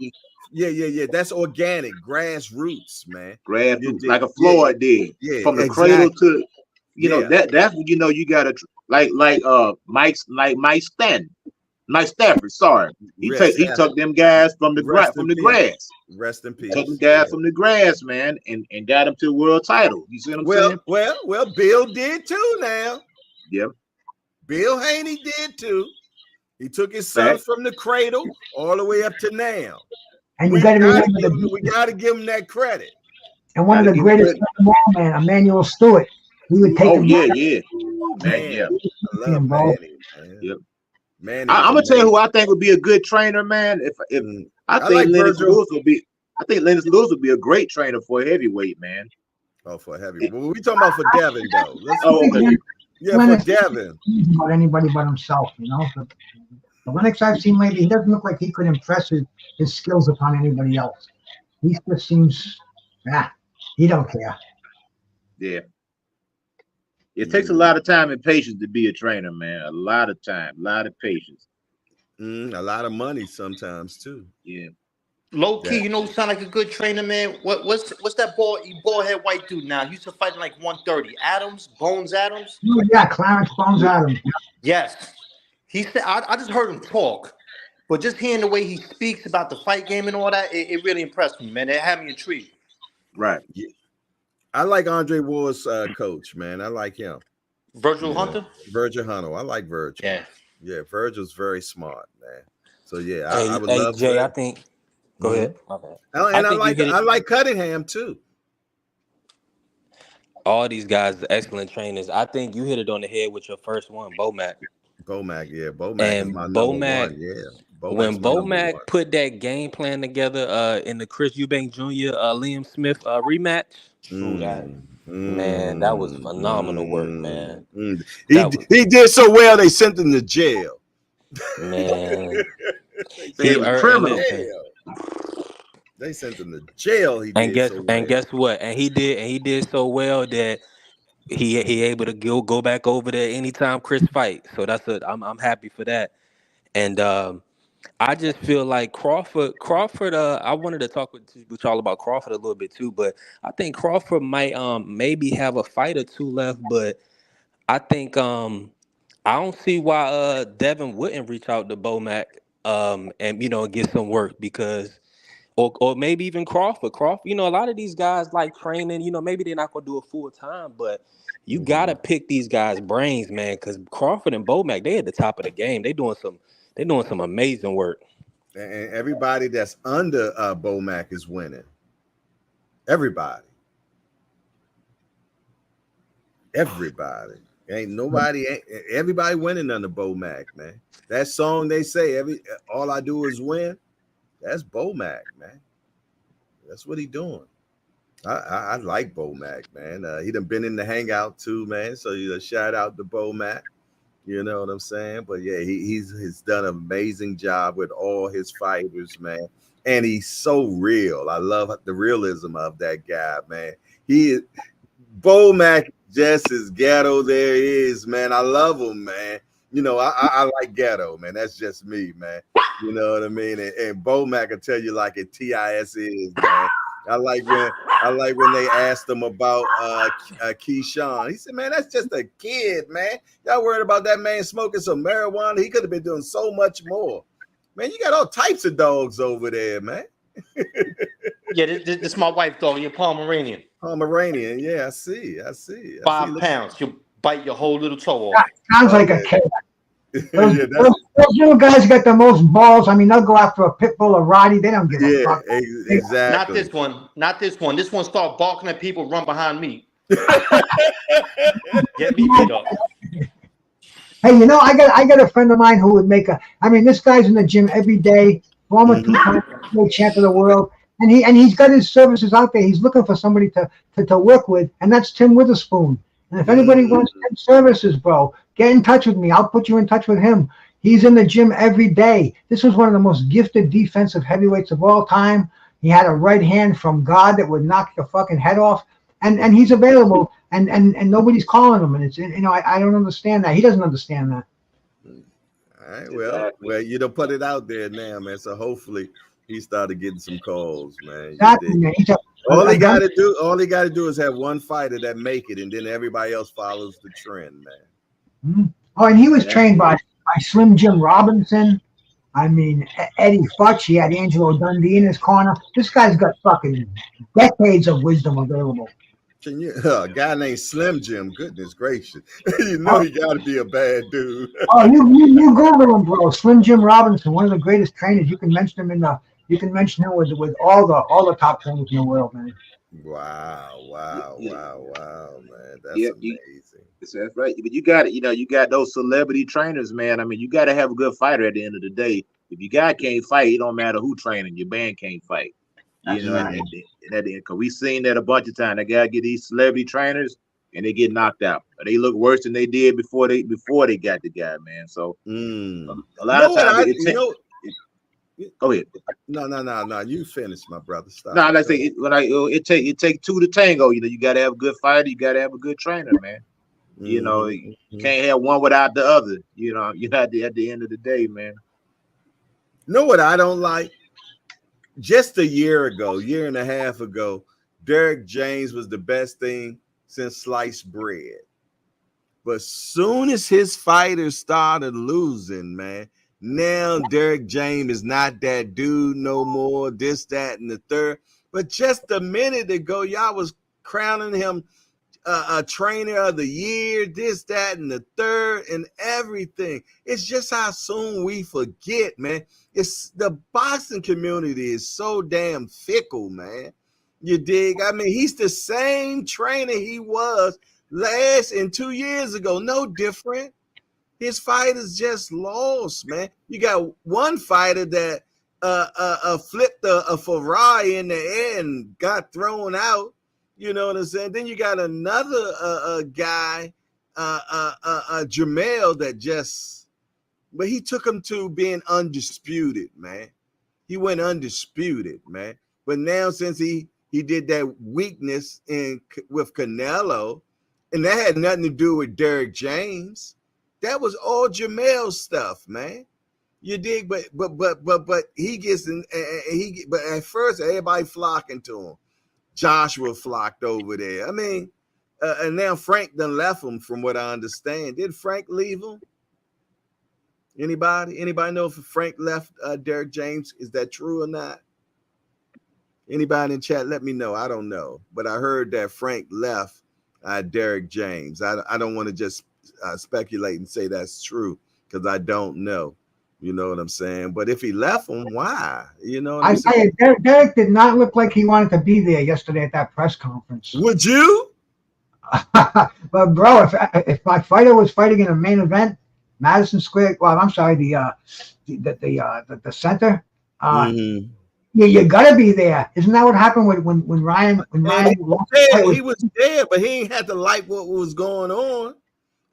Yeah. That's organic, grassroots, man. Grassroots, like a Floyd did. Yeah, from the cradle to, that's what you gotta like Mike Stanton. Mike Stafford, sorry. He took them guys from the grass. Rest in peace. Took them guys from the grass, man, and got them to a world title. You see what I'm saying? Well, Bill did too now. Yep. Bill Haney did too. He took his son from the cradle all the way up to now. And we got to give him that credit. And one of the greatest of all, man, Emmanuel Stewart. He would take him. Yeah. Man, I love Manny, man. Yep. Man, I'm gonna tell you who I think would be a good trainer, man. I think Lennox Lewis would be. I think Lennox Lewis would be a great trainer for a heavyweight, man. Oh, for a heavyweight. Well, we talking about for Devin though. Okay. Yeah, for Devin. About anybody but himself, But the Lennox I've seen lately, he doesn't look like he could impress his skills upon anybody else. He just seems, he don't care. Yeah. It takes a lot of time and patience to be a trainer, man. A lot of time, a lot of patience. A lot of money sometimes too. Yeah. Low key, you sound like a good trainer, man. What's that bald head white dude now? He used to fight in like 130. Bones Adams? Oh, yeah, Clarence Bones Adams. Yes. He said I just heard him talk, but just hearing the way he speaks about the fight game and all that, it really impressed me, man. It had me intrigued. Right. Yeah. I like Andre Ward's coach, man. I like him. Virgil Hunter? Virgil Hunter. I like Virgil. Yeah, Virgil's very smart, man. So yeah, I would love Jay, that. I think. Go ahead. Okay. And I like Cunningham too. All these guys are excellent trainers. I think you hit it on the head with your first one, Bomac. Bomac and is my number one. Yeah. When Bomac put that game plan together in the Chris Eubank Jr. Liam Smith rematch, man, that was phenomenal work, man. He did so well they sent him to jail. Man, he was criminal. They sent him to jail. Guess what? And he did so well that he able to go back over there anytime Chris fight. So I'm happy for that. And I just feel like Crawford. I wanted to talk with y'all about Crawford a little bit too, but I think Crawford might maybe have a fight or two left. But I think I don't see why Devin wouldn't reach out to Bomac and get some work because. Or maybe even Crawford. A lot of these guys like training. Maybe they're not gonna do it full time, but you gotta pick these guys' brains, man. Because Crawford and Bomac, they at the top of the game. They doing some amazing work. And everybody that's under Bomac is winning. Everybody. Ain't nobody, everybody winning under Bo Mac, man. That song they say, all I do is win. That's Bo Mac, man. That's what he doing. I like Bo Mac, man. He done been in the Hangout too, man. So shout out to Bo Mac. You know what I'm saying? But yeah, he's done an amazing job with all his fighters, man. And he's so real. I love the realism of that guy, man. Bo Mac just as ghetto there is, man. I love him, man. You know, I like ghetto, man. That's just me, man. You know what I mean? And Bo Mac will tell you like it TIS is, man. I like when they asked him about Keyshawn. He said, man, that's just a kid, man. Y'all worried about that man smoking some marijuana? He could have been doing so much more. Man, you got all types of dogs over there, man. Yeah, this is my wife, dog. You're Pomeranian. Pomeranian, yeah, I see. 5 pounds. She'll bite your whole little toe off. Sounds like a kid. Those little guys got the most balls. I mean, they'll go after a pit bull or Roddy. They don't give a fuck. Exactly. Not this one. This one start barking at people, run behind me. Get me beat up. Hey, you know, I got a friend of mine who would make this guy's in the gym every day, former 2-time champ of the world, and he's got his services out there. He's looking for somebody to work with, and that's Tim Witherspoon. And if anybody wants Tim services, bro, get in touch with me. I'll put you in touch with him. He's in the gym every day. This was one of the most gifted defensive heavyweights of all time. He had a right hand from God that would knock your fucking head off. And he's available, and nobody's calling him. And it's, you know, I don't understand that. He doesn't understand that. All right, well, you don't put it out there now, man. So hopefully he started getting some calls, man. Exactly, man. All he got to do is have one fighter that make it, and then everybody else follows the trend, man. Mm-hmm. Oh, and he was trained by Slim Jim Robinson. I mean, Eddie Futch. He had Angelo Dundee in his corner. This guy's got fucking decades of wisdom available. Can you, a guy named Slim Jim? Goodness gracious, you know he got to be a bad dude. Oh, you Google him, bro. Slim Jim Robinson, one of the greatest trainers. You can mention him with all the top trainers in the world, man. Wow, man. That's amazing. That's right. But you got those celebrity trainers, man. I mean, you got to have a good fighter at the end of the day. If your guy can't fight, it don't matter who training. Your band can't fight. That's right. Because we've seen that a bunch of times. They gotta get these celebrity trainers and they get knocked out. Or they look worse than they did before they got the guy, man. So a lot of times, go ahead. No. You finish, my brother. Stop. No, like I say, it take two to tango. You know, you gotta have a good fighter. You gotta have a good trainer, man. You know, you can't have one without the other. You know, at the end of the day, man. You know what I don't like? Just a year and a half ago, Derek James was the best thing since sliced bread. But soon as his fighters started losing, man, now Derek James is not that dude no more, this, that, and the third. But just a minute ago, y'all was crowning him a trainer of the year, this, that, and the third, and everything. It's just how soon we forget, man. It's the boxing community is so damn fickle, man. You dig? I mean, he's the same trainer he was last and 2 years ago. No different. His fighters just lost, man. You got one fighter that flipped a Ferrari in the air and got thrown out. You know what I'm saying? Then you got another guy, Jamel, that just, but he took him to being undisputed, man. He went undisputed, man. But now since he did that weakness with Canelo, and that had nothing to do with Derek James, that was all Jamel's stuff, man. You dig? But he gets in, but at first everybody flocking to him. Joshua flocked over there. I mean, and now Frank done left him, from what I understand. Did Frank leave him? Anybody know if Frank left Derek James? Is that true or not? Anybody in chat, let me know. I don't know. But I heard that Frank left Derek James. I don't want to just speculate and say that's true because I don't know. You know what I'm saying? But if he left him, why? You know what I'm saying? Derek did not look like he wanted to be there yesterday at that press conference. Would you? But bro, if my fighter was fighting in a main event, Madison Square, well, I'm sorry, the center, Mm-hmm. you gotta be there. Isn't that what happened when Ryan lost the fight He with? was there, but he ain't had to like what was going on.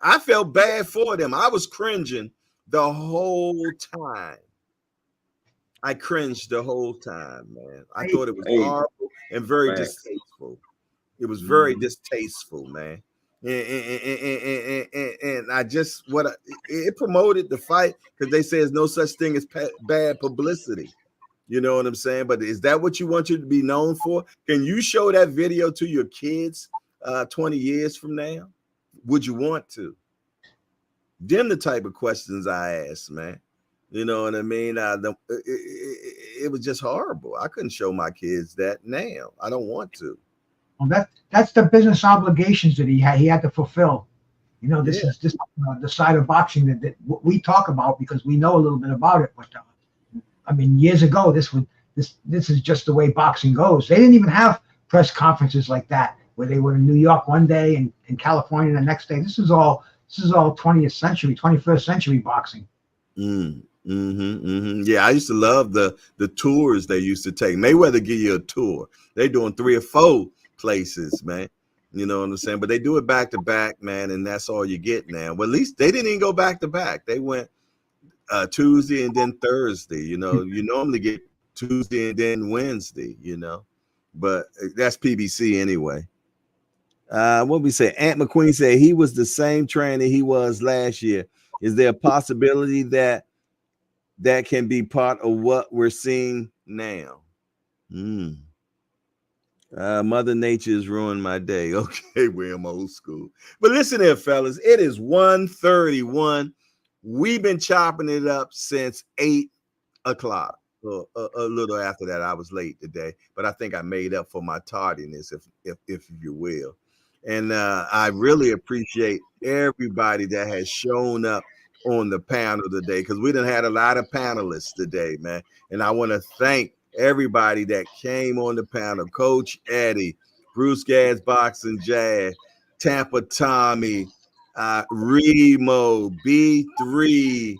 I felt bad for them. I was cringing the whole time. I cringed the whole time, man. I thought it was horrible and very distasteful. It was very distasteful, man. And I just it promoted the fight because they say there's no such thing as bad publicity. You know what I'm saying? But is that what you want you to be known for? Can you show that video to your kids 20 years from now? Would you want to? Them the type of questions I ask, man. You know what I mean? It was just horrible. I couldn't show my kids that now. I don't want to. Well, that's the business obligations that he had to fulfill. You know, this is just the side of boxing that we talk about because we know a little bit about it. But I mean, years ago, this is just the way boxing goes. They didn't even have press conferences like that where they were in New York one day and in California the next day. This is all 20th century, 21st century boxing. Yeah, I used to love the tours they used to take. Mayweather give you a tour. They doing 3 or 4 places, man. You know what I'm saying? But they do it back to back, man, and that's all you get now. Well, at least they didn't even go back to back. They went Tuesday and then Thursday. You know, you normally get Tuesday and then Wednesday, you know. But that's PBC anyway. What we say? Aunt McQueen said he was the same trainer he was last year. Is there a possibility that can be part of what we're seeing now? Mother Nature has ruined my day. Okay, we're old school. But listen here, fellas. It is 1:31. We've been chopping it up since 8 o'clock. A little after that, I was late today, but I think I made up for my tardiness, if you will. And I really appreciate everybody that has shown up on the panel today because we done had a lot of panelists today, man. And I want to thank everybody that came on the panel. Coach Eddie, Bruce Gads Boxing Jazz, Tampa Tommy, Remo, B3,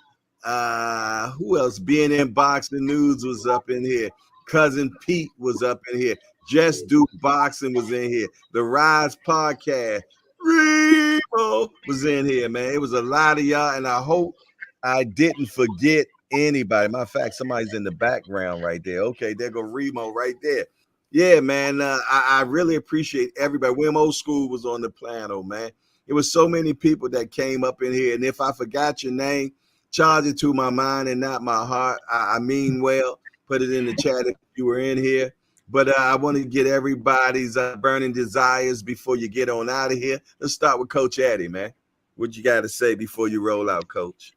who else? BNN Boxing News was up in here. Cousin Pete was up in here. Just Do Boxing was in here. The Rize Podcast, Remo was in here, man. It was a lot of y'all, and I hope I didn't forget anybody. Matter of fact, somebody's in the background right there. Okay, there go Remo right there. Yeah, man. I really appreciate everybody. William Old School was on the panel, man. It was so many people that came up in here, and if I forgot your name, charge it to my mind and not my heart. I mean well. Put it in the chat if you were in here. But I want to get everybody's burning desires before you get on out of here. Let's start with Coach Eddie, man. What you got to say before you roll out, Coach?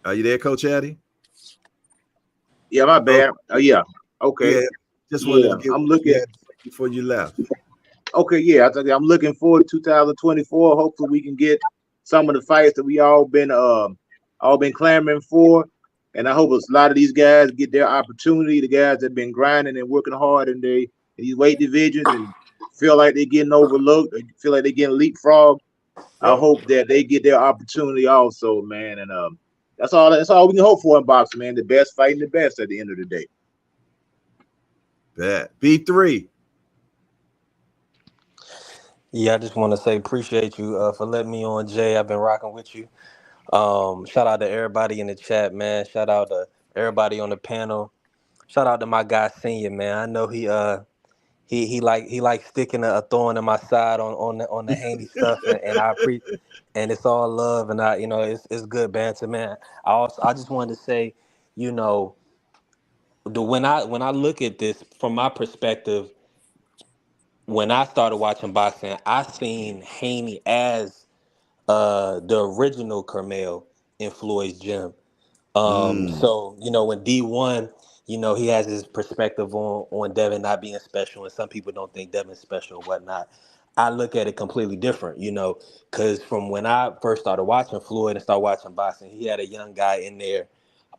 Are you there, Coach Eddie? Yeah, my bad. Oh, yeah. Okay. Yeah, just wanted to get I'm looking before you left. Okay, yeah. I'm looking forward to 2024. Hopefully we can get some of the fights that we all been clamoring for. And I hope a lot of these guys get their opportunity. The guys that have been grinding and working hard in these weight divisions and feel like they're getting overlooked, or feel like they're getting leapfrogged. I hope that they get their opportunity also, man. And that's all we can hope for in boxing, man. The best fighting the best at the end of the day. Bet. B3. Yeah, I just want to say appreciate you for letting me on, Jay. I've been rocking with you. Shout out to everybody in the chat, man. Shout out to everybody on the panel. Shout out to my guy Senior, man. I know he likes sticking a thorn in my side on the Haney stuff, and I appreciate, and it's all love, and it's good banter, man. I just wanted to say, when I look at this from my perspective, when I started watching boxing, I seen Haney as the original Carmel in Floyd's gym. So, when D1, he has his perspective on Devin not being special, and some people don't think Devin's special or whatnot. I look at it completely different, because from when I first started watching Floyd and started watching boxing, he had a young guy in there,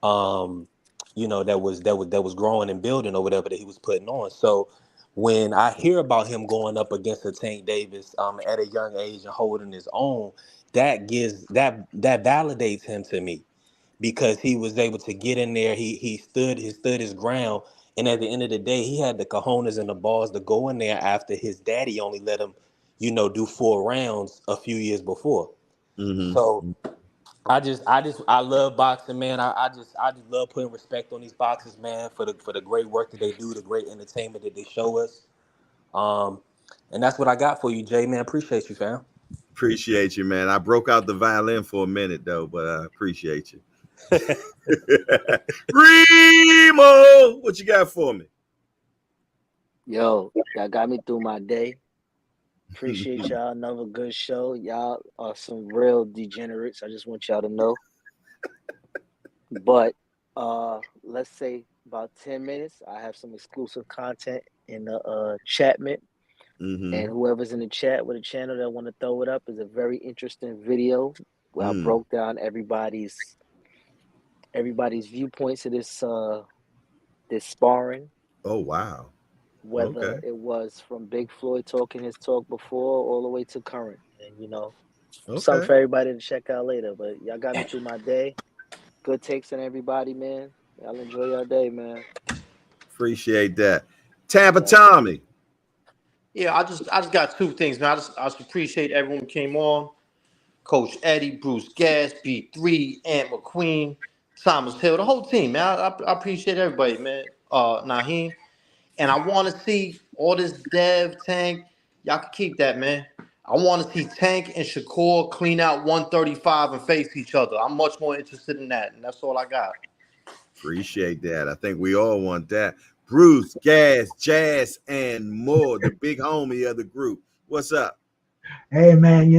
that was growing and building or whatever that he was putting on. So when I hear about him going up against a Tank Davis at a young age and holding his own, that validates him to me, because he was able to get in there. He stood his ground, and at the end of the day, he had the cojones and the balls to go in there after his daddy only let him, do 4 rounds a few years before. So I love boxing, man. I just love putting respect on these boxers, man, for the great work that they do, the great entertainment that they show us. And that's what I got for you, Jay, man. Appreciate you, fam. Appreciate you, man. I broke out the violin for a minute though, but I appreciate you. Remo, what you got for me? Yo, y'all got me through my day. Appreciate y'all. Another good show. Y'all are some real degenerates. I just want y'all to know. But let's say about 10 minutes, I have some exclusive content in the chatment. And whoever's in the chat with a channel that want to throw it up is a very interesting video where I broke down everybody's viewpoints of this sparring. Oh wow. Whether it was from Big Floyd talking his talk before all the way to current. And something for everybody to check out later. But y'all got me through my day. Good takes on everybody, man. Y'all enjoy your day, man. Appreciate that. Tampa Tommy. Yeah, I just got 2 things, man. I just appreciate everyone who came on. Coach Eddie, Bruce Gas, B3, Ant McQueen, Thomas Hill, the whole team, man. I appreciate everybody, man. Naheem. And I want to see all this Dev, Tank. Y'all can keep that, man. I want to see Tank and Shakur clean out 135 and face each other. I'm much more interested in that, and that's all I got. Appreciate that. I think we all want that. Bruce, Gas, Jazz, and more, the big homie of the group. What's up? Hey, man,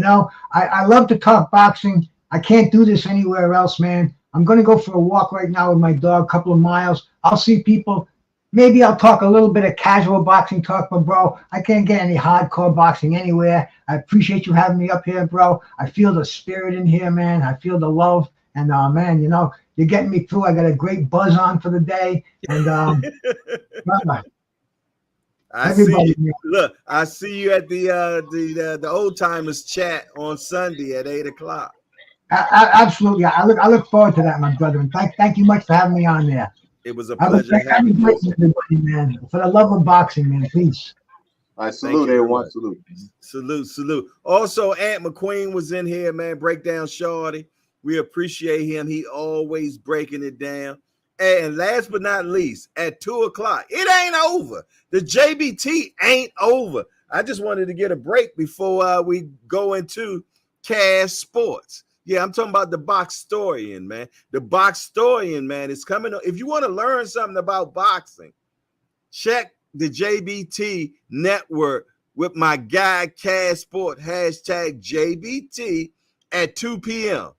I love to talk boxing. I can't do this anywhere else, man. I'm going to go for a walk right now with my dog, a couple of miles. I'll see people. Maybe I'll talk a little bit of casual boxing talk, but, bro, I can't get any hardcore boxing anywhere. I appreciate you having me up here, bro. I feel the spirit in here, man. I feel the love. And, man, you're getting me through. I got a great buzz on for the day. And everybody, look, I see you at the old timers chat on Sunday at 8:00. Absolutely. I look forward to that, my brother. And thank you much for having me on there. It was a pleasure having you. Everybody, man. For the love of boxing, man, please. I salute everyone. Salute. Also, Ant McQueen was in here, man. Breakdown Shorty. We appreciate him. He always breaking it down. And last but not least, at 2:00, it ain't over. The JBT ain't over. I just wanted to get a break before we go into Cash Sports. Yeah, I'm talking about the Boxtorian, man. The Boxtorian, man, is coming. If you want to learn something about boxing, check the JBT network with my guy, Cash Sport, #JBT at 2 p.m.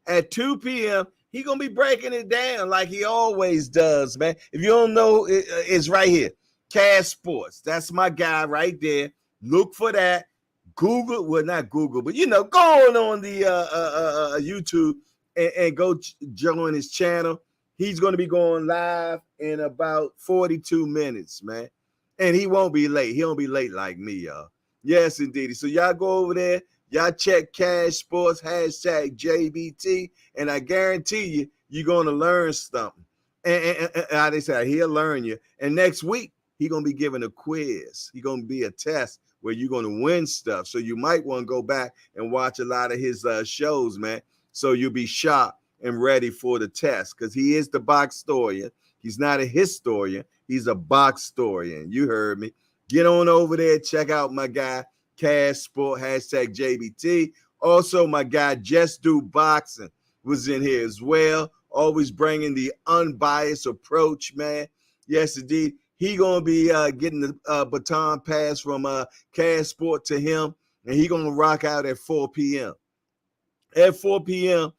At 2 p.m., he going to be breaking it down like he always does, man. If you don't know, it's right here. Cash Sports. That's my guy right there. Look for that. Google, well, not Google, but, go on the YouTube and go join his channel. He's going to be going live in about 42 minutes, man. And he won't be late. He won't be late like me, y'all. Yes, indeed. So y'all go over there. Y'all check Cash Sports, #JBT, and I guarantee you, you're going to learn something. And how they say, he'll learn you. And next week, he's going to be giving a quiz. He's going to be a test where you're going to win stuff. So you might want to go back and watch a lot of his shows, man. So you'll be sharp and ready for the test, because he is the Boxtorian. He's not a historian. He's a Boxtorian. You heard me. Get on over there. Check out my guy, Cash Sport, #JBT. Also, my guy, Just Do Boxing, was in here as well. Always bringing the unbiased approach, man. Yes, indeed. He going to be getting the baton pass from Cash Sport to him, and he going to rock out at 4 p.m. At 4 p.m.,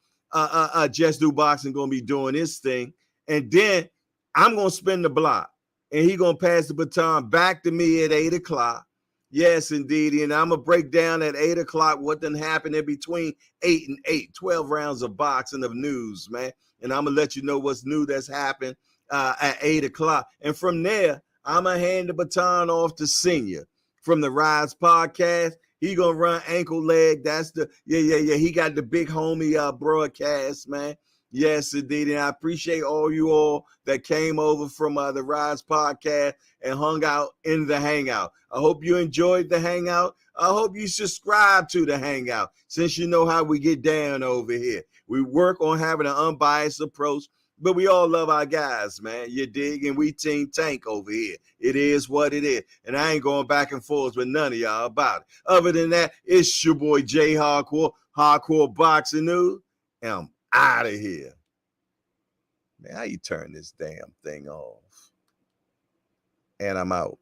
Just Do Boxing going to be doing his thing. And then I'm going to spin the block, and he going to pass the baton back to me at 8:00. Yes, indeed. And I'm going to break down at 8:00 what done happened in between 8 and 8, 12 rounds of boxing of news, man. And I'm going to let you know what's new that's happened at 8:00. And from there, I'm going to hand the baton off to Senior from the Rize podcast. He going to run ankle leg. That's the, yeah. He got the big homie broadcast, man. Yes, indeed. And I appreciate all you all that came over from the Rize podcast and hung out in the Hangout. I hope you enjoyed the Hangout. I hope you subscribe to the Hangout, since you know how we get down over here. We work on having an unbiased approach, but we all love our guys, man. You dig? And we Team Tank over here. It is what it is. And I ain't going back and forth with none of y'all about it. Other than that, it's your boy Jay Hardcore Boxing News. And I'm out of here. Man, how you turn this damn thing off? And I'm out.